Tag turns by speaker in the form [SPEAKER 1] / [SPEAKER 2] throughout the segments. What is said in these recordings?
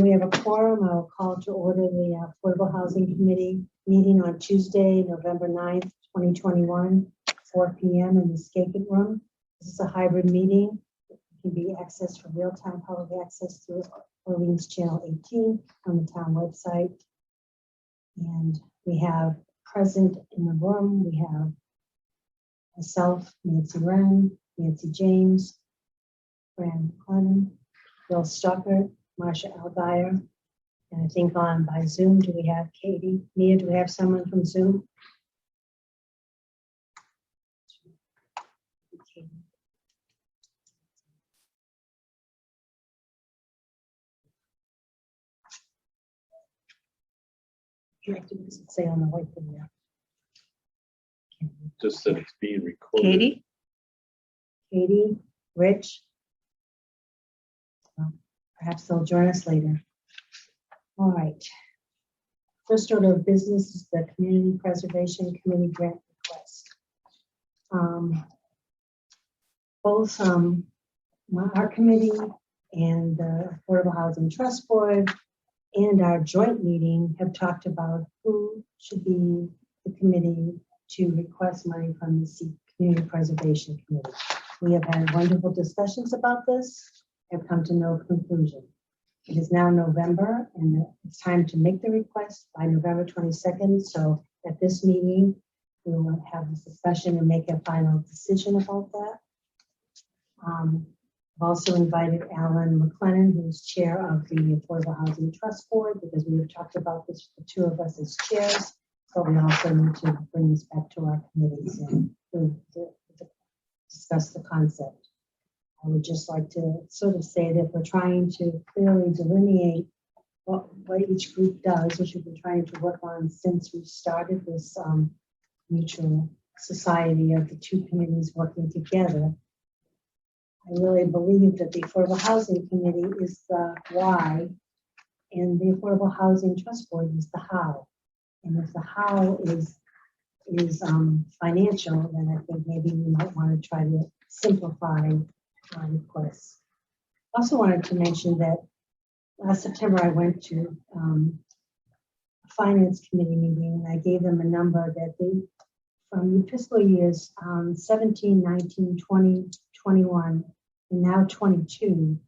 [SPEAKER 1] We have a quorum. I will call to order the Affordable Housing Committee meeting on Tuesday, November 9th, 2021, 4 p.m. in the Skaket Room. This is a hybrid meeting. It can be accessed for real-time public access through Orleans Channel 18 on the town website. And we have present in the room, we have myself, Nancy Wren, Nancy James, Fran McLennan, Bill Stockert, Marcia Algier, and I think on by Zoom, do we have Katie? Mia, do we have someone from Zoom? You have to say on the white thing there.
[SPEAKER 2] Just that it's being recorded.
[SPEAKER 1] Katie, Rich. Perhaps they'll join us later. All right. First order of business is the Community Preservation Committee grant request. Both our committee and the Affordable Housing Trust Board and our joint meeting have talked about who should be the committee to request money from the Community Preservation Committee. We have had wonderful discussions about this, have come to no conclusion. It is now November and it's time to make the request by November 22nd. So at this meeting, we will have this discussion and make a final decision about that. I've also invited Alan McLennan, who's chair of the Affordable Housing Trust Board, because we have talked about this, the two of us as chairs, but we also need to bring this back to our committees and to discuss the concept. I would just like to sort of say that we're trying to clearly delineate what each group does, which we've been trying to work on since we started this mutual society of the two committees working together. I really believe that the Affordable Housing Committee is the why, and the Affordable Housing Trust Board is the how. And if the how is financial, then I think maybe we might want to try to simplify our requests. I also wanted to mention that last September I went to a finance committee meeting and I gave them a number that they, from the fiscal years 17, 19, 20, 21, and now 22,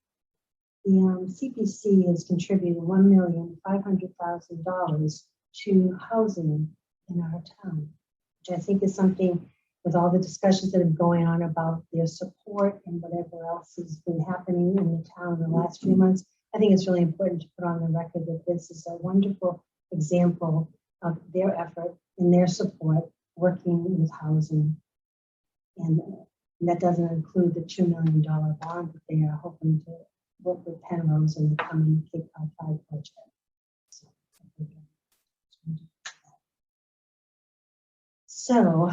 [SPEAKER 1] the CPC has contributed $1,500,000 to housing in our town, which I think is something, with all the discussions that are going on about their support and whatever else has been happening in the town in the last few months, I think it's really important to put on the record that this is a wonderful example of their effort and their support working with housing. And that doesn't include the $2 million bond that they are hoping to work with Penrose in the coming Cape Cod 5 project. So I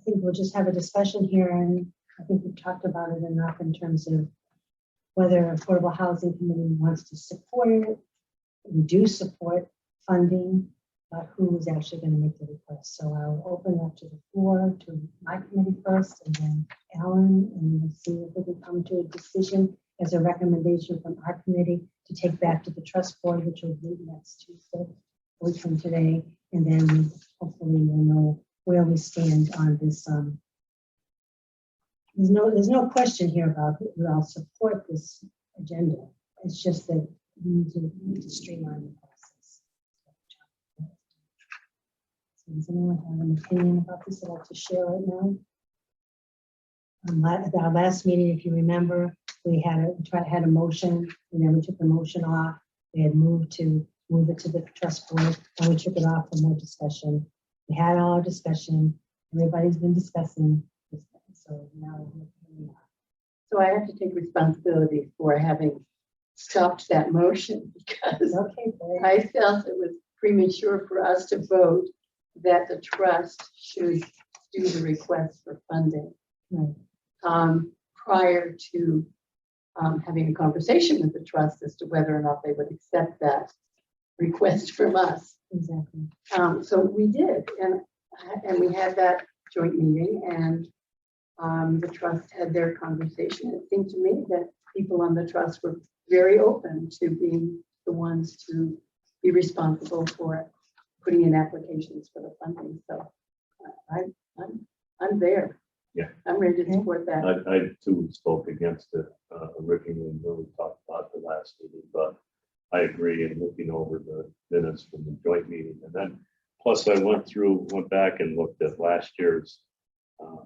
[SPEAKER 1] think we'll just have a discussion here, and I think we've talked about it enough in terms of whether Affordable Housing Committee wants to support it. We do support funding, but who is actually going to make the request. So I'll open up to the floor to my committee first, and then Alan, and we'll see if we can come to a decision as a recommendation from our committee to take back to the trust board, which will be next Tuesday, a week from today, and then hopefully we'll know where we stand on this. There's no question here about who I'll support this agenda. It's just that we need to streamline the process. So does anyone have an opinion about this that I'd like to share right now? At our last meeting, if you remember, we had a motion, and then we took the motion off. We had moved it to the trust board, and we took it off for more discussion. We had all our discussion. Everybody's been discussing this thing, so now we are.
[SPEAKER 3] So I have to take responsibility for having stopped that motion because I felt it was premature for us to vote that the trust should do the request for funding.
[SPEAKER 1] Right.
[SPEAKER 3] Prior to having a conversation with the trust as to whether or not they would accept that request from us.
[SPEAKER 1] Exactly.
[SPEAKER 3] So we did, and we had that joint meeting, and the trust had their conversation. It seemed to me that people on the trust were very open to being the ones to be responsible for putting in applications for the funding. So I'm there.
[SPEAKER 2] Yeah.
[SPEAKER 3] I'm ready to support that.
[SPEAKER 2] I too spoke against it originally when we talked about the last meeting, but I agree in looking over the minutes from the joint meeting. And then plus I went back and looked at last year's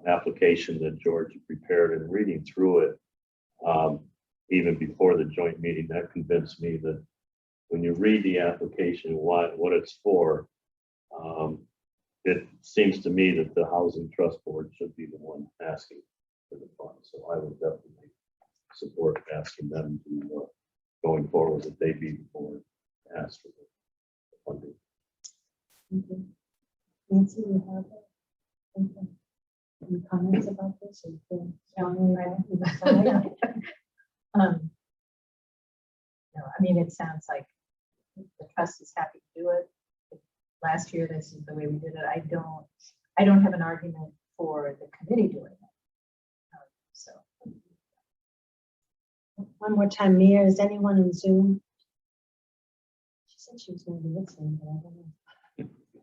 [SPEAKER 2] application that George prepared, and reading through it, even before the joint meeting, that convinced me that when you read the application, what it's for, it seems to me that the Housing Trust Board should be the one asking for the funds. So I would definitely support asking them to, going forward, that they be the board to ask for the funding.
[SPEAKER 1] Okay. Nancy, you have any comments about this? Or you feel strongly about either side?
[SPEAKER 4] No, I mean, it sounds like the trust is happy to do it. Last year, this is the way we did it. I don't have an argument for the committee doing it. So.
[SPEAKER 1] One more time, Mia, is anyone in Zoom? She said she was going to be listening, but I don't know.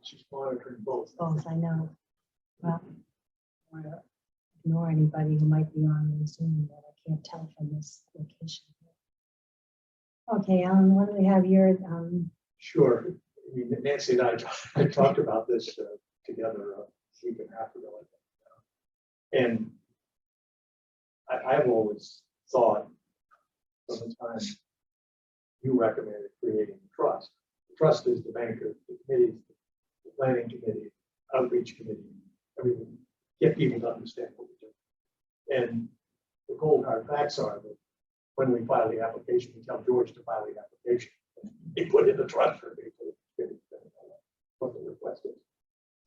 [SPEAKER 5] She's monitoring both.
[SPEAKER 1] Both, I know. Well, I don't ignore anybody who might be on the Zoom that I can't tell from this location. Okay, Alan, why don't we have your,
[SPEAKER 5] Sure. I mean, Nancy and I talked about this together a week and a half ago. And I've always thought from the time you recommended creating the trust. The trust is the banker, the committees, the planning committee, outreach committee, everything. Get people to understand what we're doing. And the cold hard facts are that when we file the application, we tell George to file the application. They put in the trust for me what the request is.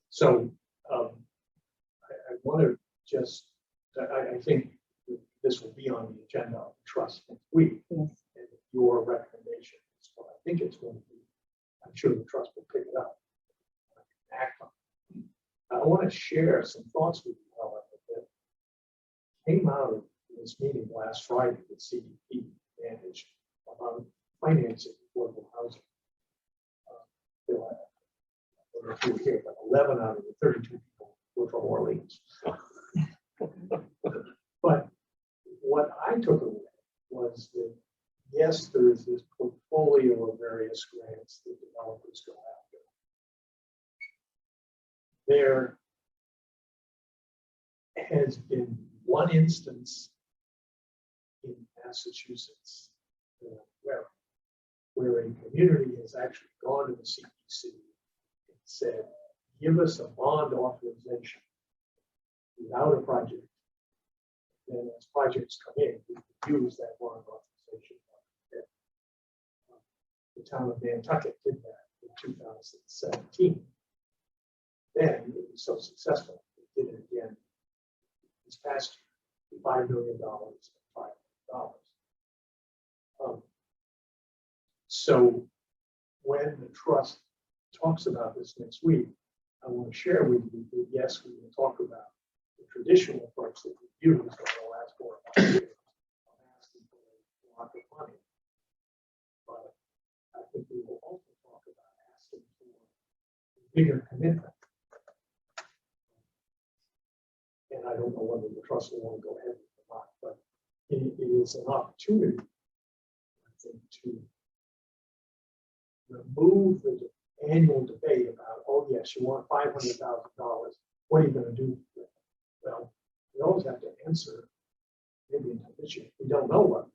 [SPEAKER 5] So I want to just, I think this will be on the agenda of the trust next week.
[SPEAKER 1] yes,
[SPEAKER 5] And your recommendation is what I think it's going to be. I'm sure the trust will pick it up. Act on it. I want to share some thoughts with you, however, that came out of this meeting last Friday with CDP managed about financing affordable housing. There were, I don't know if you were here, but 11 out of the 32 people were from Orleans. But what I took away was that, yes, there is this portfolio of various grants that developers go after. There has been one instance in Massachusetts where a community has actually gone to the CPC and said, give us a bond authorization without a project. Then as projects come in, we can use that bond authorization. The town of Nantucket did that in 2017. Then it was so successful, it did it again this past year, $5 million and $5 million. So when the trust talks about this next week, I want to share with you that yes, we will talk about the traditional approach that we've used over the last 4 or 5 years, asking for a lot of money. But I think we will also talk about asking for a bigger commitment. And I don't know whether the trust will want to go ahead with it or not, but it is an opportunity, I think, to remove the annual debate about, oh yes, you want $500,000. What are you going to do with it? Well, we always have to answer, maybe until this year, we don't know what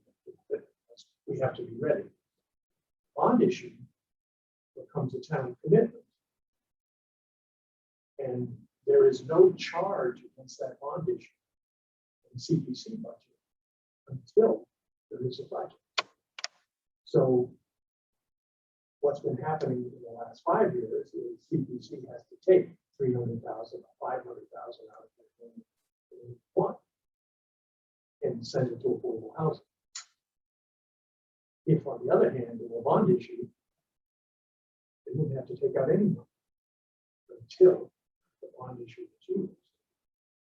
[SPEAKER 5] we have to be ready. Bond issue becomes a town commitment. And there is no charge against that bond issue in the CPC budget until there is a project. So what's been happening in the last 5 years is CPC has to take 300,000 or 500,000 out of it one and send it to affordable housing. If, on the other hand, in a bond issue, they wouldn't have to take out any money until the bond issue is used.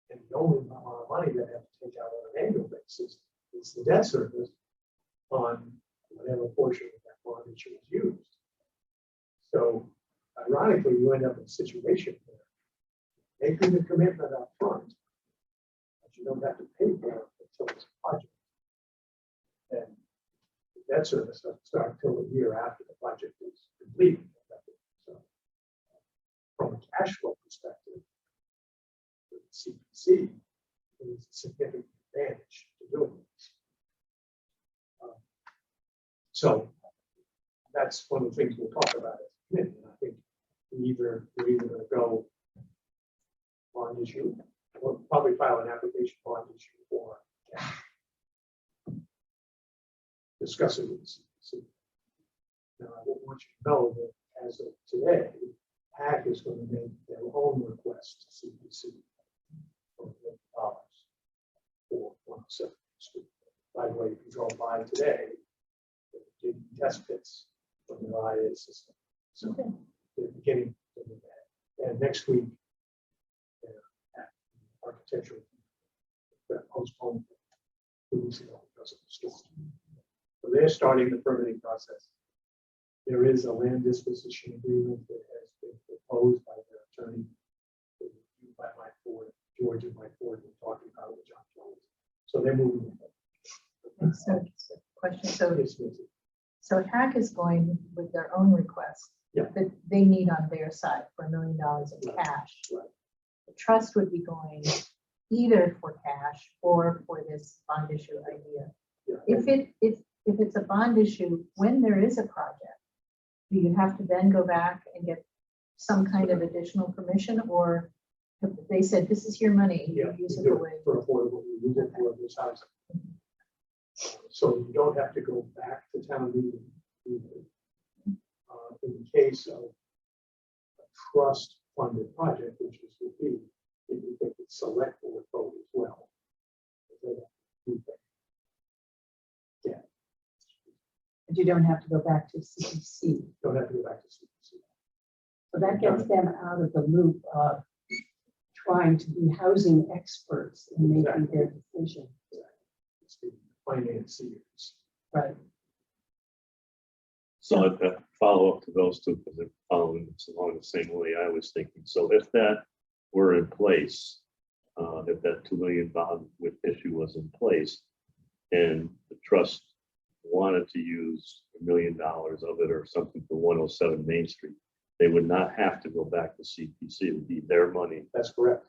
[SPEAKER 5] And the only amount of money they have to take out on an annual basis is the debt service on whatever portion of that bond issue is used. So ironically, you end up in a situation where making the commitment up front, but you don't have to pay for it until it's a project. And the debt service doesn't start until a year after the project is complete. So from a cash flow perspective, the CPC is a significant advantage to doing this. So that's one of the things we'll talk about as a committee. And I think we're either going to go bond issue, or probably file an application bond issue or discuss it with the CPC. Now, I want you to know that as of today, PAC is going to make their own request to CPC for $1 million for 107 Street. By the way, you can go by today, the test pits from the IA system. So they're beginning to do that. And next week, architectural got postponed 2 weeks ago because of the storm. So they're starting the permitting process. There is a land disposition agreement that has been proposed by their attorney, by Mike Ford, George and Mike Ford, were talking about it with John Jones. So they're moving.
[SPEAKER 4] So, question, so,
[SPEAKER 5] It's busy.
[SPEAKER 4] so HAC is going with their own request.
[SPEAKER 5] Yeah.
[SPEAKER 4] That they need on their side for $1 million in
[SPEAKER 5] Right.
[SPEAKER 4] cash.
[SPEAKER 5] Right.
[SPEAKER 4] The trust would be going either for cash or for this bond issue idea.
[SPEAKER 5] Yeah.
[SPEAKER 4] If it's a bond issue, when there is a project, do you have to then go back and get some kind of additional permission, or if they said, this is your money, you
[SPEAKER 5] Yeah,
[SPEAKER 4] use
[SPEAKER 5] we
[SPEAKER 4] it
[SPEAKER 5] do
[SPEAKER 4] the way?
[SPEAKER 5] it for affordable, we use it for this housing. So you don't have to go back to town meeting either. In the case of a trust funded project, which is would be, if you think it's select board vote as well. They don't do that. Yeah,
[SPEAKER 3] But you don't have to go back to CPC.
[SPEAKER 5] don't have to go back to CPC.
[SPEAKER 3] So that gets them out of the loop of trying to be housing experts in making their decision.
[SPEAKER 5] It's the financiers.
[SPEAKER 3] Right.
[SPEAKER 2] So a follow up to those two, because they're following this along the same way I was thinking. So if that were in place, if that $2 million bond with issue was in place, and the trust wanted to use $1 million of it or something for 107 Main Street, they would not have to go back to CPC. It would be their money.
[SPEAKER 5] That's correct.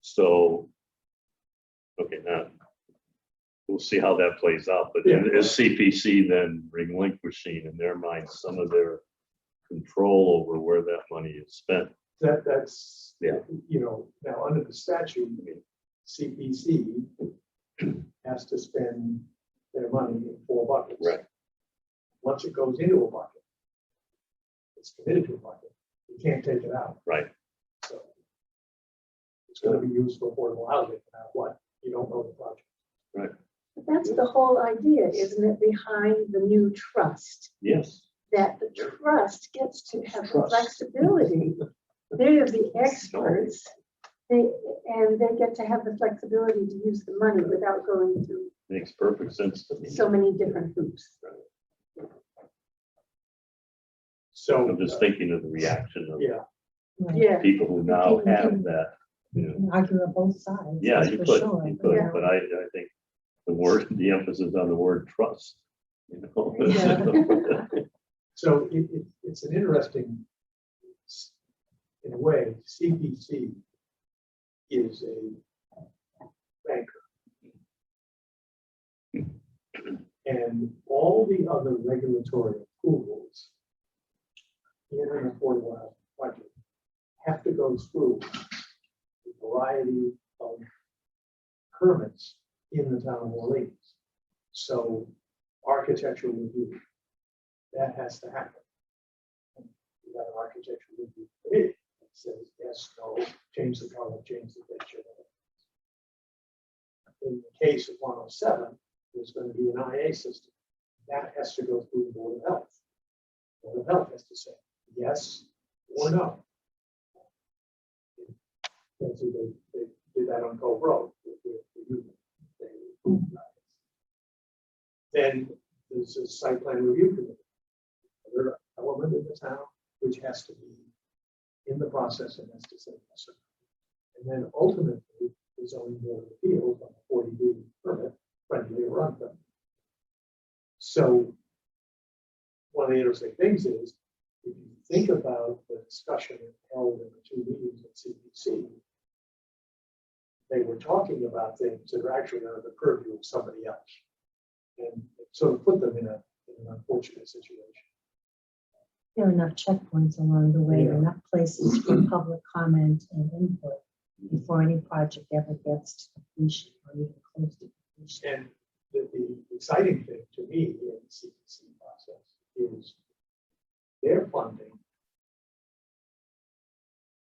[SPEAKER 2] So, okay, now we'll see how that plays out. But
[SPEAKER 5] Yeah.
[SPEAKER 2] is CPC then relinquishing in their mind some of their control over where that money is spent?
[SPEAKER 5] That's,
[SPEAKER 2] Yeah.
[SPEAKER 5] you know, now under the statute, CPC has to spend their money in 4 buckets.
[SPEAKER 2] Right.
[SPEAKER 5] Once it goes into a bucket, it's committed to a bucket. You can't take it out.
[SPEAKER 2] Right.
[SPEAKER 5] So it's going to be used for affordable housing, no matter what. You don't know the project.
[SPEAKER 3] But that's the whole idea, isn't it, behind the new trust?
[SPEAKER 2] Yes.
[SPEAKER 3] That the trust gets to have the
[SPEAKER 2] Trust.
[SPEAKER 3] flexibility. They're the experts. And they get to have the flexibility to use the money without going through
[SPEAKER 2] Makes perfect sense to me.
[SPEAKER 3] so many different hoops.
[SPEAKER 5] So
[SPEAKER 2] I'm just thinking of the reaction of
[SPEAKER 5] yeah,
[SPEAKER 1] Right.
[SPEAKER 3] Yeah.
[SPEAKER 2] people who now have that. You
[SPEAKER 1] You
[SPEAKER 2] know,
[SPEAKER 1] can argue on both sides.
[SPEAKER 2] yeah,
[SPEAKER 1] that's
[SPEAKER 2] you
[SPEAKER 1] for
[SPEAKER 2] could,
[SPEAKER 1] sure.
[SPEAKER 2] you could,
[SPEAKER 3] Yeah.
[SPEAKER 2] but I think the emphasis on the word trust. You know?
[SPEAKER 3] Yeah.
[SPEAKER 5] so it's an interesting, in a way, CPC is a banker. And all the other regulatory approvals in an affordable housing project have to go through a variety of permits in the town of Orleans. So architectural review, that has to happen. You got an architectural review committee that says yes, no, change the color, change the picture. In the case of 107, there's going to be an IA system. That has to go through the Board of Health. Board of Health has to say yes or no. And so they did that on Cove Road. Then there's a site plan review committee. Another element in the town, which has to be in the process and has to say yes. And then ultimately, the zoning board of appeals on the 40B permit, friendly or unfriendly. So one of the interesting things is, if you think about the discussion held in the 2 meetings at CPC, they were talking about things that are actually under the purview of somebody else. And so it put them in an unfortunate situation.
[SPEAKER 1] There are enough checkpoints along the way,
[SPEAKER 5] Yeah.
[SPEAKER 1] enough places for public comment and input before any project ever gets to completion or even close to completion.
[SPEAKER 5] And the exciting thing to me in the CPC process is their funding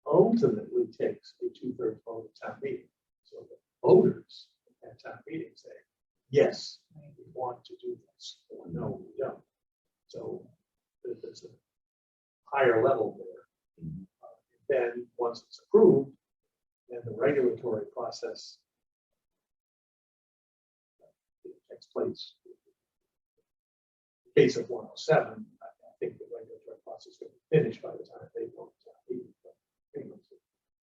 [SPEAKER 5] ultimately takes a 2/3 vote at town meeting. So the voters at town meeting say, yes, we want to do this, or no, we don't. So there's a higher level there. Then, once it's approved, then the regulatory process takes place. In the case of 107, I think the regulatory process will be finished by the time they vote.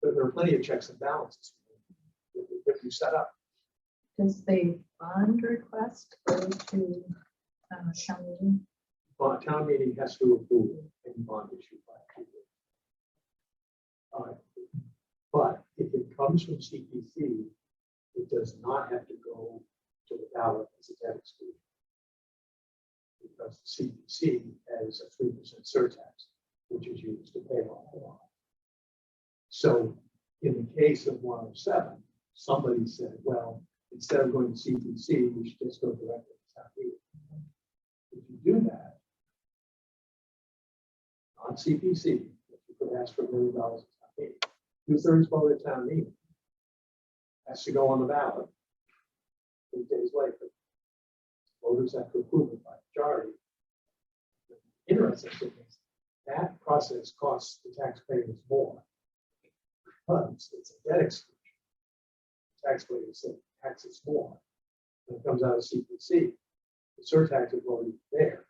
[SPEAKER 5] There are plenty of checks and balances if you set up.
[SPEAKER 4] Does the bond request go to town meeting?
[SPEAKER 5] But a town meeting has to approve any bond issue by people. But if it comes from CPC, it does not have to go to the ballot as a debt exclusion. Because the CPC has a 3% surtax, which is used to pay off the bond. So in the case of 107, somebody said, well, instead of going to CPC, we should just go directly to town meeting. If you do that, on CPC, if you could ask for $1 million at town meeting, 2/3 vote at town meeting, has to go on the ballot 3 days later. Voters have to approve it by majority. Interesting thing is that process costs the taxpayers more because it's a debt exclusion. Taxpayers say taxes more. When it comes out of CPC, the surtax is already there.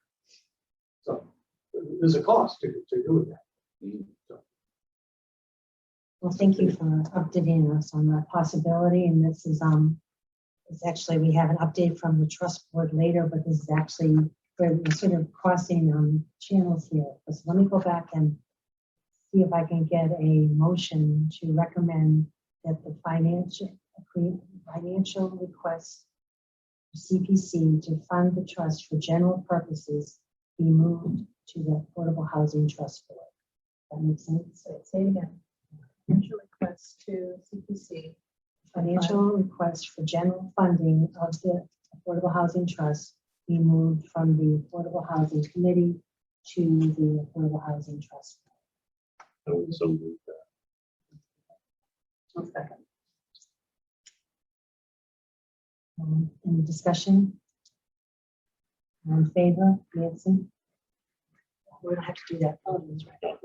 [SPEAKER 5] So there's a cost to doing that. So,
[SPEAKER 1] Well, thank you for updating us on that possibility. And this is, it's actually, we have an update from the trust board later, but this is actually, we're sort of crossing channels here. So let me go back and see if I can get a motion to recommend that the financial request for CPC to fund the trust for general purposes be moved to the Affordable Housing Trust Board. That makes sense?
[SPEAKER 4] So say it again. Financial request to CPC.
[SPEAKER 1] Financial request for general funding of the Affordable Housing Trust be moved from the Affordable Housing Committee to the Affordable Housing Trust.
[SPEAKER 2] I would so move that.
[SPEAKER 3] 1 second.
[SPEAKER 1] Any discussion? All in favor, Nancy? We don't have to do that. Oh, that's right.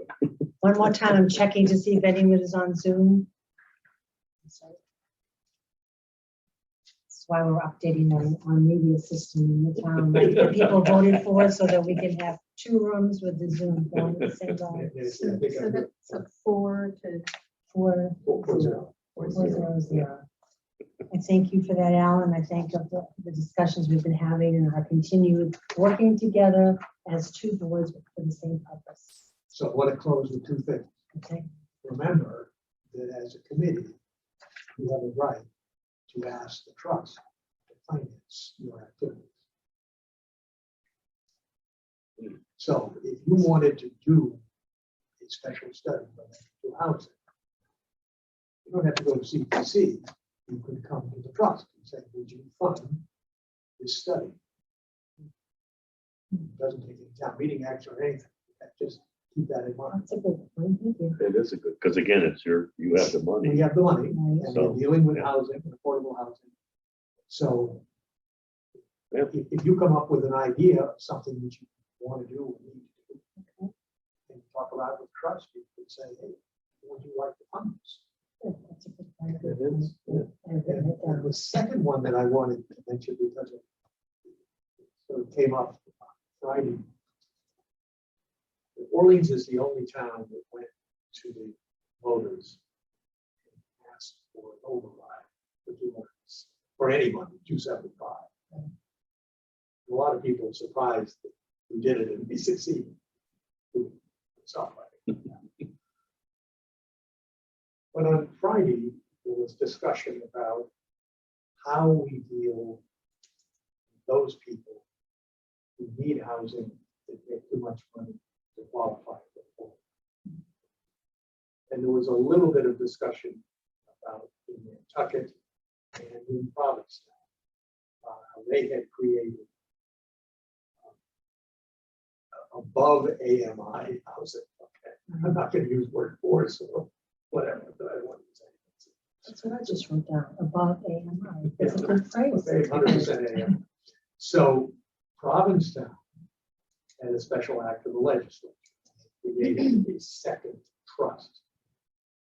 [SPEAKER 1] One more time, I'm checking to see if anyone is on Zoom. Sorry. That's why we're updating our media system in the town. Like, the people voted for it so that we can have 2 rooms with the Zoom going at the same time.
[SPEAKER 5] yes, I think I
[SPEAKER 4] So
[SPEAKER 5] heard
[SPEAKER 4] that's a 4 to
[SPEAKER 1] 4
[SPEAKER 5] 4-0.
[SPEAKER 1] 4-0-0. I thank you for that, Alan. I thank you for the discussions we've been having and our continued working together as 2 boards for the same purpose.
[SPEAKER 5] So I want to close with 2 things.
[SPEAKER 1] Okay.
[SPEAKER 5] Remember that as a committee, you have a right to ask the trust to finance your activities. So if you wanted to do a special study on housing, you don't have to go to CPC. You could come to the trust and say, would you fund this study? It doesn't take any town meeting action or anything. Just keep that in mind.
[SPEAKER 1] That's a good point. Thank you.
[SPEAKER 2] It is a good, because again, it's you have the money.
[SPEAKER 5] We have the money,
[SPEAKER 1] Right.
[SPEAKER 5] and
[SPEAKER 2] So,
[SPEAKER 5] we're dealing with
[SPEAKER 2] yeah.
[SPEAKER 5] housing, and affordable housing. So
[SPEAKER 2] Yeah.
[SPEAKER 5] if you come up with an idea of something that you want to do or need to do, and talk about it with trust, you could say, hey, would you like to fund this?
[SPEAKER 1] Good. That's a good point.
[SPEAKER 2] It is, yeah.
[SPEAKER 1] I've written it
[SPEAKER 5] And
[SPEAKER 1] down.
[SPEAKER 5] the second one that I wanted to mention, because it sort of came up Orleans is the only town that went to the voters and asked for an override for 200, for any money, 275. A lot of people are surprised that we did it and we succeeded. But on Friday, there was discussion about how we deal with those people who need housing that get too much money to qualify for it. And there was a little bit of discussion about in Nantucket and in Provincetown, how they had created above AMI housing. Okay, I'm not going to use word force or whatever, but I want to say.
[SPEAKER 1] That's what I just wrote down, above AMI. It's a good phrase.
[SPEAKER 5] Okay, 100% AMI. So Provincetown had a special act of the legislature, created a second trust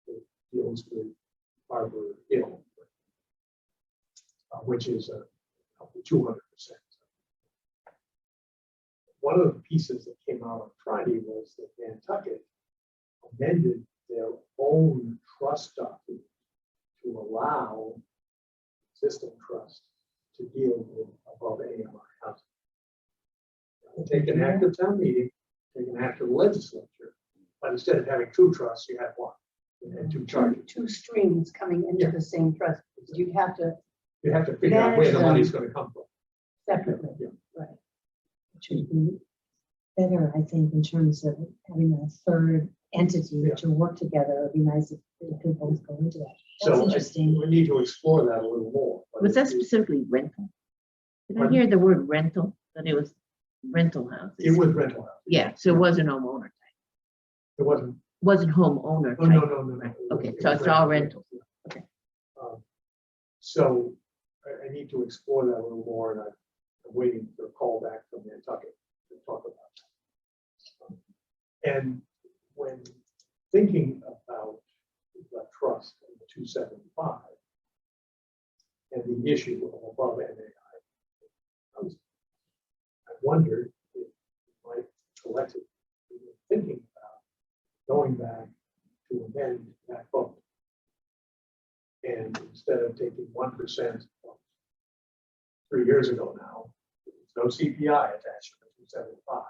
[SPEAKER 5] that deals with Harbor Hill, which is a 200%. One of the pieces that came out on Friday was that Nantucket amended their own trust document to allow existing trust to deal with above AMI housing. Take an act of town meeting, take an act of the legislature, but instead of having two trusts, you have one. You had two charges.
[SPEAKER 3] Two streams coming into the same trust. You'd have to
[SPEAKER 5] You have to figure out where the money's going to come from.
[SPEAKER 3] separately.
[SPEAKER 5] Yeah.
[SPEAKER 3] Right.
[SPEAKER 1] Which would be better, I think, in terms of having a third entity
[SPEAKER 5] Yeah.
[SPEAKER 1] to work together. It'd be nice if we could both go into that. That's
[SPEAKER 5] So
[SPEAKER 1] interesting.
[SPEAKER 5] we need to explore that a little more. but
[SPEAKER 6] Was that
[SPEAKER 5] it-
[SPEAKER 6] specifically rental? Did I
[SPEAKER 5] Pardon?
[SPEAKER 6] hear the word rental, that it was rental
[SPEAKER 5] It
[SPEAKER 6] houses?
[SPEAKER 5] was rental house.
[SPEAKER 6] Yeah, so it wasn't homeowner,
[SPEAKER 5] It wasn't,
[SPEAKER 6] wasn't homeowner
[SPEAKER 5] oh, no,
[SPEAKER 6] type.
[SPEAKER 5] no, no, no.
[SPEAKER 6] Right,
[SPEAKER 5] It was-
[SPEAKER 6] okay,
[SPEAKER 5] it
[SPEAKER 6] so
[SPEAKER 5] was
[SPEAKER 6] it's all
[SPEAKER 5] rental.
[SPEAKER 6] rental. Okay.
[SPEAKER 5] So I need to explore that a little more, and I'm waiting for a call back from Nantucket to talk about that. And when thinking about the trust and the 275 and the issue of above NAI, I wondered if my collective thinking about going back to amend that vote. And instead of taking 1% 3 years ago now, there's no CPI attached to the 275,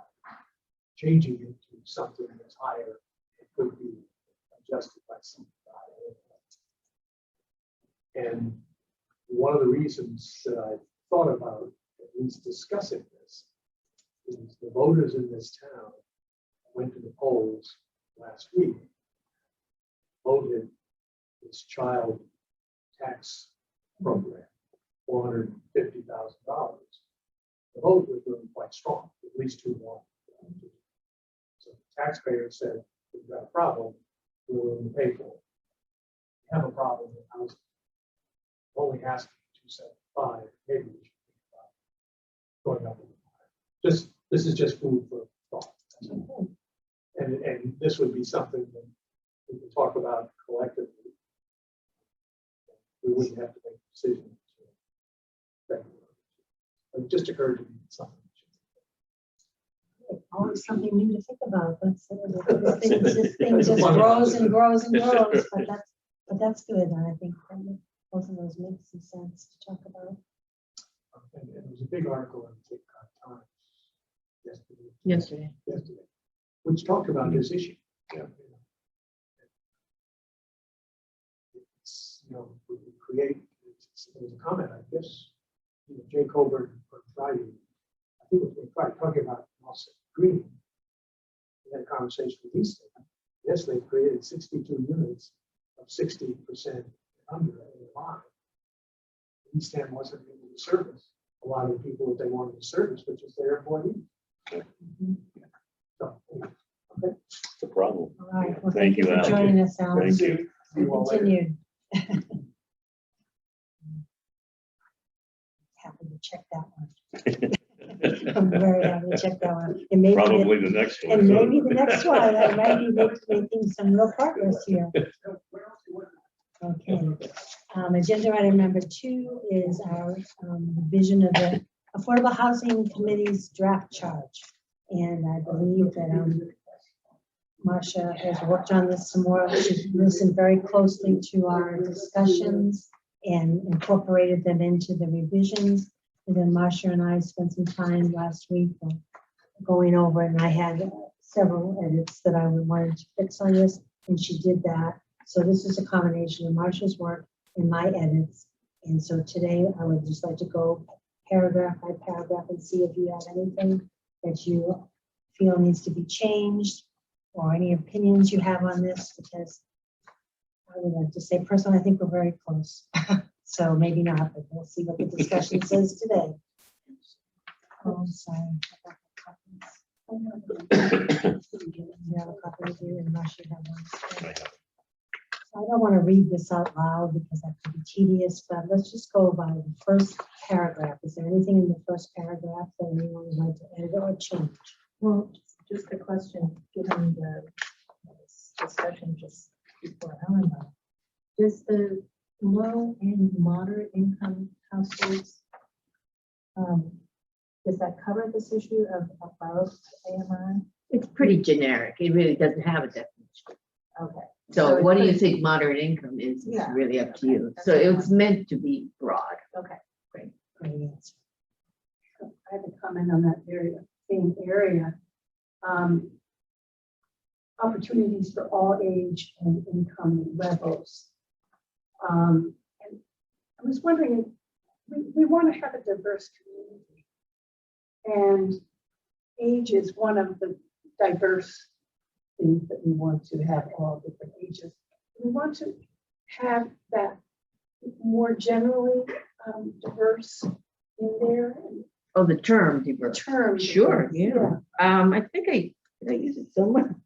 [SPEAKER 5] changing it to something that's higher, it could be adjusted by CPI. And one of the reasons that I thought about at least discussing this is the voters in this town went to the polls last week, voted this child tax program, $450,000. The vote was really quite strong, at least 2-1. So the taxpayer said, we've got a problem, we're willing to pay for it. We have a problem with housing. Only asking 275, maybe we should think about going up a little higher. This is just food for thought. And this would be something that we can talk about collectively. We wouldn't have to make a decision. But it just occurred to me something.
[SPEAKER 1] Always something new to think about. That's this thing just grows and grows and grows. But that's good. And I think both of those make some sense to talk about.
[SPEAKER 5] And there was a big article in the Cape Cod Times
[SPEAKER 6] Yesterday.
[SPEAKER 5] which talked about this issue. Yeah. It's, we create, there was a comment, I guess, Jay Coburn on Friday, I think it was Friday, talking about Moss Green. We had a conversation with East End. Yes, they've created 62 units of 60% under AMI. East End wasn't able to service a lot of the people that they wanted to service, which is their employees. So, okay.
[SPEAKER 2] It's a problem.
[SPEAKER 1] All right. Well,
[SPEAKER 2] Thank you,
[SPEAKER 1] for
[SPEAKER 2] Alan.
[SPEAKER 1] joining us, Alan.
[SPEAKER 2] Thank you.
[SPEAKER 5] See you all later.
[SPEAKER 1] Continued. Happy to check that one. I'm very happy to check that one. And maybe
[SPEAKER 2] Probably the next one.
[SPEAKER 1] and maybe the next one, I might be making some real progress here. Okay. Agenda item number 2 is our revision of the Affordable Housing Committee's draft charge. And I believe that Marcia has worked on this some more. She's listened very closely to our discussions and incorporated them into the revisions. And then Marcia and I spent some time last week going over it, and I had several edits that I wanted to fix on this, and she did that. So this is a combination of Marcia's work and my edits. And so today I would just like to go paragraph by paragraph and see if you have anything that you feel needs to be changed or any opinions you have on this, because I would like to say personally, I think we're very close. So maybe not, but we'll see what the discussion says today. Oh, sorry. You have a copy of you and Marcia have one. I don't want to read this out loud because that could be tedious, but let's just go by the first paragraph. Is there anything in the first paragraph that anyone would like to edit or change?
[SPEAKER 4] Well, just a question, given the discussion just before Ellen, left. Does the low and moderate income households, does that cover this issue of above AMI?
[SPEAKER 6] It's pretty generic. It really doesn't have a definition.
[SPEAKER 4] Okay.
[SPEAKER 6] So
[SPEAKER 4] it
[SPEAKER 6] what do you
[SPEAKER 4] could-
[SPEAKER 6] think moderate income is? It's
[SPEAKER 4] Yeah,
[SPEAKER 6] really up to
[SPEAKER 4] okay,
[SPEAKER 6] you.
[SPEAKER 4] that's
[SPEAKER 6] So
[SPEAKER 4] what I
[SPEAKER 6] it's meant to be broad.
[SPEAKER 4] Okay.
[SPEAKER 1] Great answer.
[SPEAKER 3] I have a comment on that area, same area. Opportunities for all age and income levels. And I was wondering, we want to have a diverse community. And age is one of the diverse things that we want to have, all different ages. We want to have that more generally diverse in there. And
[SPEAKER 6] Oh, the term diverse.
[SPEAKER 3] terms.
[SPEAKER 6] Sure, yeah. I think did I use it somewhere?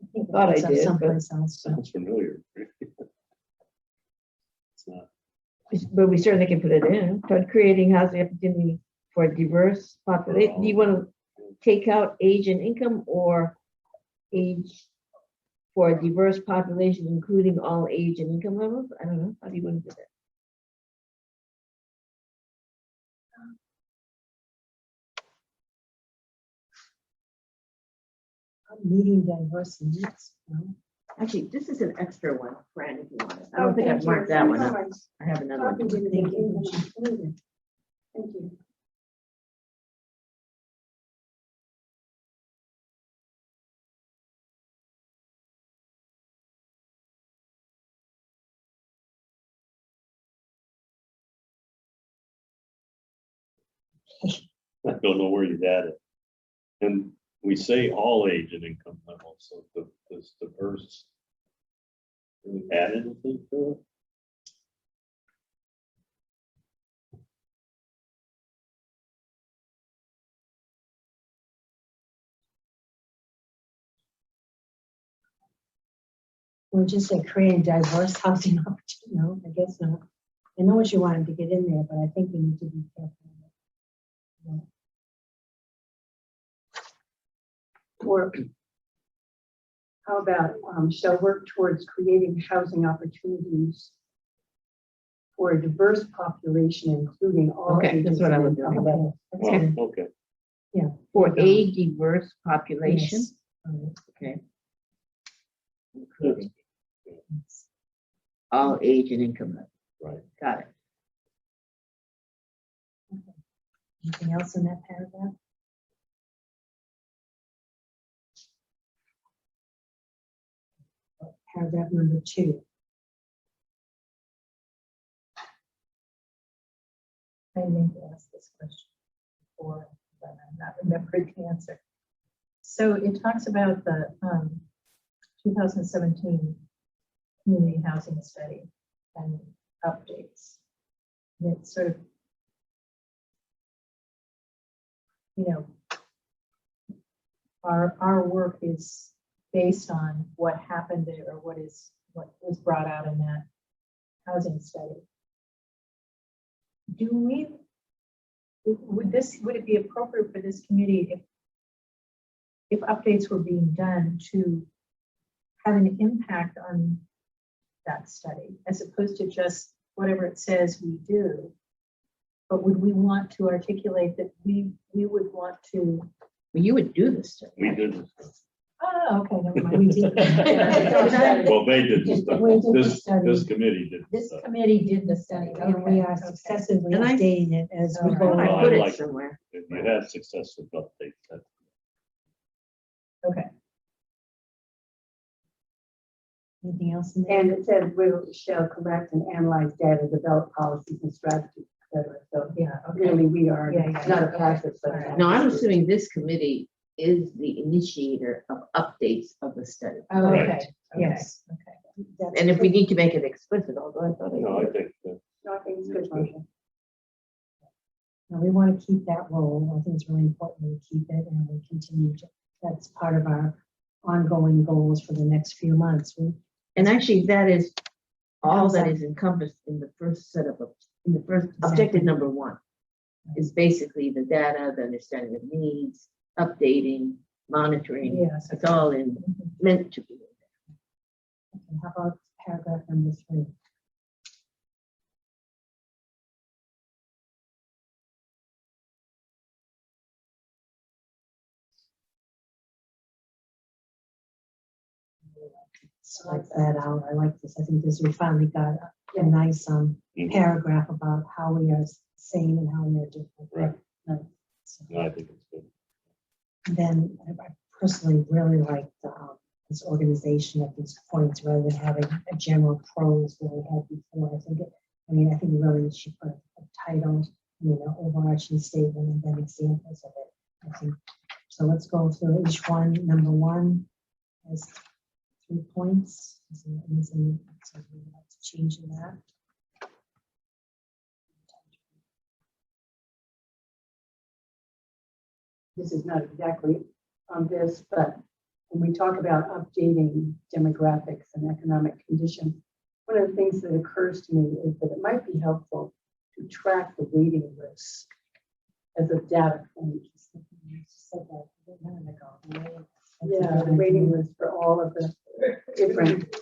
[SPEAKER 1] I think
[SPEAKER 6] Thought I
[SPEAKER 1] it's
[SPEAKER 6] did, but-
[SPEAKER 1] someplace else.
[SPEAKER 2] Sounds familiar. It's not.
[SPEAKER 6] But we certainly can put it in, toward creating housing opportunity for a diverse population. Do you want to take out age and income or age for a diverse population, including all age and income levels? I don't know. How do you want to do that?
[SPEAKER 1] Meeting diverse needs. No?
[SPEAKER 6] Actually, this is an extra one, Fran, if you want it. I don't think
[SPEAKER 3] thank
[SPEAKER 6] I've marked that one up.
[SPEAKER 3] you.
[SPEAKER 6] I have another one.
[SPEAKER 3] Probably didn't
[SPEAKER 1] Thank
[SPEAKER 3] think
[SPEAKER 1] you.
[SPEAKER 3] anyone included. Thank you.
[SPEAKER 2] I don't know where you'd add it. And we say all age and income levels, so does diverse add anything to it?
[SPEAKER 1] We just say creating diverse housing opportunity. No, I guess not. I know what you wanted to get in there, but I think we need to be careful.
[SPEAKER 3] Or how about shall work towards creating housing opportunities for a diverse population, including all
[SPEAKER 6] Okay, that's
[SPEAKER 3] ages
[SPEAKER 6] what I
[SPEAKER 3] and
[SPEAKER 6] would do.
[SPEAKER 3] income levels.
[SPEAKER 1] That's
[SPEAKER 6] Okay.
[SPEAKER 1] good.
[SPEAKER 2] Okay,
[SPEAKER 1] Yeah.
[SPEAKER 6] For
[SPEAKER 1] Yeah.
[SPEAKER 6] a diverse population,
[SPEAKER 1] Yes.
[SPEAKER 6] okay,
[SPEAKER 2] that's
[SPEAKER 6] all age and income level.
[SPEAKER 2] right.
[SPEAKER 6] Got it.
[SPEAKER 1] Anything else in that paragraph? Paragraph number 2.
[SPEAKER 4] I need to ask this question before, but I'm not remembering the answer. So it talks about the 2017 community housing study and updates. And it's sort of, you know, our work is based on what happened there or what was brought out in that housing study. Do we, would it be appropriate for this committee if updates were being done to have an impact on that study as opposed to just whatever it says we do? But would we want to articulate that we would want to,
[SPEAKER 6] Well, you would do this.
[SPEAKER 2] We did this.
[SPEAKER 4] Oh, okay, never mind.
[SPEAKER 1] We did.
[SPEAKER 2] Well, they did the study.
[SPEAKER 1] We did the
[SPEAKER 2] This
[SPEAKER 1] study.
[SPEAKER 2] committee did. the
[SPEAKER 4] This
[SPEAKER 2] study.
[SPEAKER 4] committee did the study.
[SPEAKER 1] And we
[SPEAKER 4] Okay,
[SPEAKER 1] are
[SPEAKER 4] okay.
[SPEAKER 1] successively
[SPEAKER 6] And I-
[SPEAKER 1] updating it as we
[SPEAKER 4] All
[SPEAKER 1] go
[SPEAKER 4] right.
[SPEAKER 6] I
[SPEAKER 1] along.
[SPEAKER 6] put
[SPEAKER 2] I
[SPEAKER 6] it
[SPEAKER 2] like-
[SPEAKER 6] somewhere.
[SPEAKER 2] If you have successful updates, that's
[SPEAKER 1] Anything else in there?
[SPEAKER 3] And it says we shall collect and analyze data, develop policies and strategies, et cetera. So
[SPEAKER 4] Yeah, okay.
[SPEAKER 3] really, we are
[SPEAKER 4] Yeah,
[SPEAKER 3] not
[SPEAKER 4] yeah,
[SPEAKER 3] a passive, but.
[SPEAKER 4] okay.
[SPEAKER 3] an
[SPEAKER 6] No, I'm
[SPEAKER 3] active.
[SPEAKER 6] assuming this committee is the initiator of updates of the study.
[SPEAKER 4] Oh,
[SPEAKER 2] Right.
[SPEAKER 4] okay, okay,
[SPEAKER 1] Yes.
[SPEAKER 4] okay.
[SPEAKER 1] That's
[SPEAKER 6] And if we
[SPEAKER 1] good.
[SPEAKER 6] need to make it explicit, although I thought I
[SPEAKER 2] No, I
[SPEAKER 6] did.
[SPEAKER 2] think that
[SPEAKER 3] No, I think it's good motion.
[SPEAKER 1] Now, we want to keep that role. I think it's really important that we keep it and we continue to, that's part of our ongoing goals for the next few months.
[SPEAKER 6] And actually, that is all
[SPEAKER 1] How's
[SPEAKER 6] that
[SPEAKER 1] that?
[SPEAKER 6] is encompassed in the first set of, in the first,
[SPEAKER 1] Exactly.
[SPEAKER 6] objective number 1 is basically the data, the understanding of needs, updating, monitoring.
[SPEAKER 4] Yes.
[SPEAKER 6] It's all in,
[SPEAKER 4] Mhm.
[SPEAKER 6] meant to be.
[SPEAKER 1] Okay, how about paragraph number 3? Select that out. I like this. I think this, we finally got a nice
[SPEAKER 2] Mhm.
[SPEAKER 1] paragraph about how we are same and how we are different.
[SPEAKER 2] Right.
[SPEAKER 1] So,
[SPEAKER 2] no, I think it's good.
[SPEAKER 1] then I personally really like this organization of these points rather than having a general prose that we had before. I think I think really should put a title, an overarching statement and then examples of it. I think so. Let's go through each one. Number 1 has 3 points. Is there anything so we would like to change in that?
[SPEAKER 3] This is not exactly on this, but when we talk about updating demographics and economic conditions, one of the things that occurs to me is that it might be helpful to track the waiting lists as a data point.
[SPEAKER 1] Said that a minute ago.
[SPEAKER 3] Yeah, the waiting list for all of the different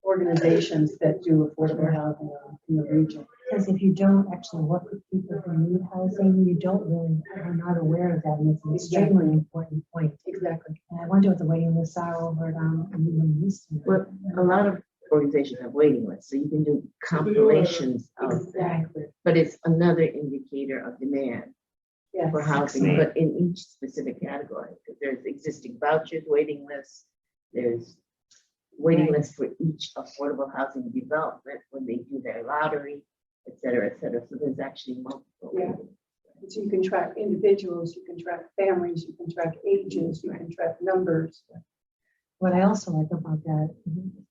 [SPEAKER 3] organizations that do affordable housing in the region.
[SPEAKER 1] Because if you don't actually work with people who need housing, you don't really, are not aware of that, and it's an extremely important point.
[SPEAKER 3] Exactly.
[SPEAKER 1] And I wonder what the waiting lists are over at, in Easton.
[SPEAKER 6] Well, a lot of organizations have waiting lists, so you can do compilations of that.
[SPEAKER 3] Exactly.
[SPEAKER 6] But it's another indicator of demand
[SPEAKER 3] Yes.
[SPEAKER 6] for housing,
[SPEAKER 2] Right.
[SPEAKER 6] but in each specific category. Because there's existing vouchers waiting lists, there's waiting
[SPEAKER 1] Right.
[SPEAKER 6] lists for each affordable housing development when they do their lottery, et cetera, et cetera. So there's actually multiple.
[SPEAKER 3] Yeah.
[SPEAKER 6] waiting lists.
[SPEAKER 3] So you can track individuals, you can track families, you can track ages, you can track numbers.
[SPEAKER 1] What I also like about that,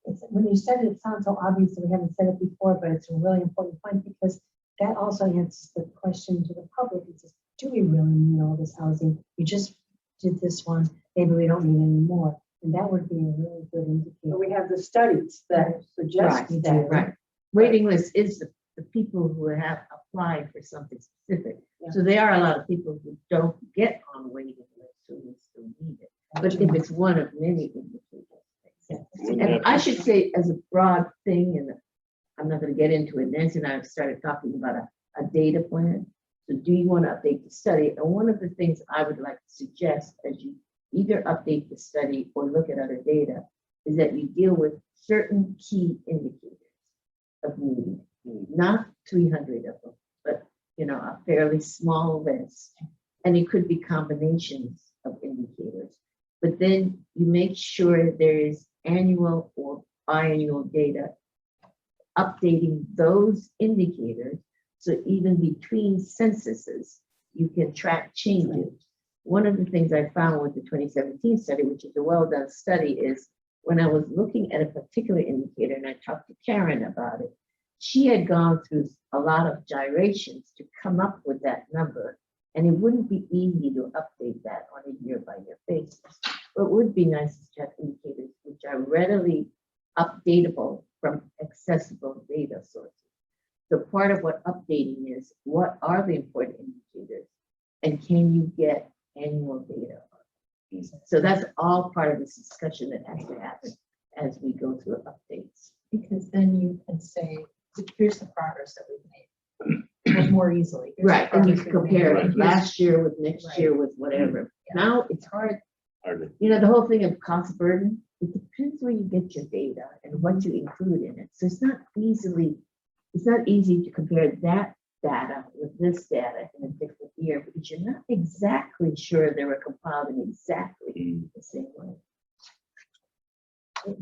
[SPEAKER 1] is when you said it, it sounds so obvious that we haven't said it before, but it's a really important point because that also answers the question to the public. It says, do we really need all this housing? We just did this one, maybe we don't need any more. And that would be a really good
[SPEAKER 3] But
[SPEAKER 1] indicator.
[SPEAKER 3] we have the studies that suggest
[SPEAKER 6] Right,
[SPEAKER 3] that.
[SPEAKER 6] right. Waiting list is the people who have applied for something specific.
[SPEAKER 3] Yeah.
[SPEAKER 6] So there are a lot of people who don't get on the waiting list who will still need it. But if it's one of many indicators.
[SPEAKER 2] Wouldn't
[SPEAKER 6] And
[SPEAKER 2] that-
[SPEAKER 6] I should say as a broad thing, and I'm not gonna get into it, Nancy and I have started talking about a data plan. So do you want to update the study? And one of the things I would like to suggest as you either update the study or look at other data is that you deal with certain key indicators of need, not 300 of them, but a fairly small list. And it could be combinations of indicators. But then you make sure there is annual or biannual data updating those indicators. So even between censuses, you can track changes. One of the things I found with the 2017 study, which is a well-done study, is when I was looking at a particular indicator and I talked to Karen about it, she had gone through a lot of gyrations to come up with that number. And it wouldn't be easy to update that on a year-by-year basis. What would be nice is to have indicators which are readily updatable from accessible data sources. So part of what updating is, what are the important indicators? And can you get annual data? So that's all part of this discussion that has to happen as we go through updates.
[SPEAKER 4] Because then you can say, here's the progress that we've made. Much more easily. Here's the
[SPEAKER 6] Right, and you
[SPEAKER 4] progress
[SPEAKER 6] can
[SPEAKER 4] we've made.
[SPEAKER 6] compare
[SPEAKER 2] Right.
[SPEAKER 6] last year with next
[SPEAKER 4] Right.
[SPEAKER 6] year with whatever.
[SPEAKER 4] Yeah.
[SPEAKER 6] Now it's hard.
[SPEAKER 2] hardly.
[SPEAKER 6] You know, the whole thing of cost burden, it depends where you get your data and what you include in it. So it's not easy to compare that data with this data in a different year because you're not exactly sure they were compiled in exactly the same way.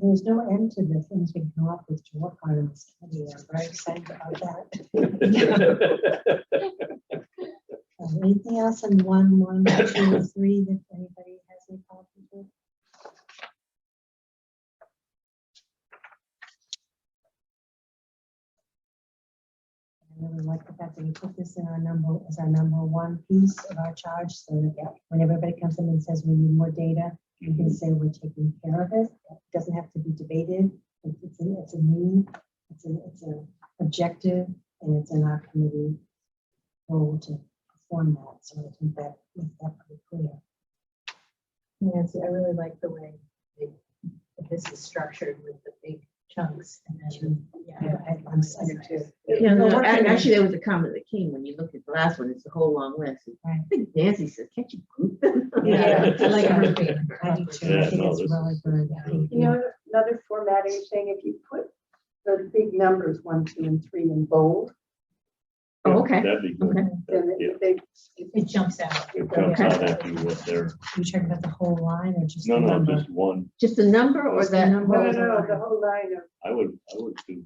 [SPEAKER 1] There's no end to the things we come up with to work on in this committee. I'm very excited about that. Anything else on 1, 1, 2, 3 that anybody has any problems with? I really like the fact that we put this in our as our number 1 piece of our charge, so that when everybody comes in and says we need more data, we can say we're taking care of it. It doesn't have to be debated. It's a need, it's an objective, and it's in our committee role to perform that. So I think that makes that pretty clear.
[SPEAKER 4] Nancy, I really like the way this is structured with the big chunks and then,
[SPEAKER 1] I'm excited too.
[SPEAKER 6] Yeah,
[SPEAKER 1] We're
[SPEAKER 6] no,
[SPEAKER 1] working on-
[SPEAKER 6] actually, there was a comment that came when you look at the last one, it's a whole long list.
[SPEAKER 1] Right.
[SPEAKER 6] I think Nancy said, can't you group them?
[SPEAKER 1] Yeah,
[SPEAKER 4] I like
[SPEAKER 1] yeah.
[SPEAKER 4] grouping.
[SPEAKER 1] I do too. I
[SPEAKER 2] Yeah,
[SPEAKER 1] think
[SPEAKER 2] no,
[SPEAKER 1] it's
[SPEAKER 2] this
[SPEAKER 1] really
[SPEAKER 2] is-
[SPEAKER 1] good. Thank
[SPEAKER 3] You know, another formatting thing, if you put the big numbers 1, 2, and 3 in bold,
[SPEAKER 6] Oh, okay.
[SPEAKER 2] That'd be good.
[SPEAKER 6] Okay.
[SPEAKER 3] then
[SPEAKER 2] Yeah,
[SPEAKER 4] It jumps out.
[SPEAKER 2] it jumps out at you what they're,
[SPEAKER 1] You talking about the whole line or just
[SPEAKER 2] no,
[SPEAKER 1] the
[SPEAKER 2] no,
[SPEAKER 1] number?
[SPEAKER 2] just one.
[SPEAKER 6] Just the number or
[SPEAKER 1] Just the
[SPEAKER 6] that?
[SPEAKER 1] number.
[SPEAKER 3] no, the whole line of.
[SPEAKER 2] I would do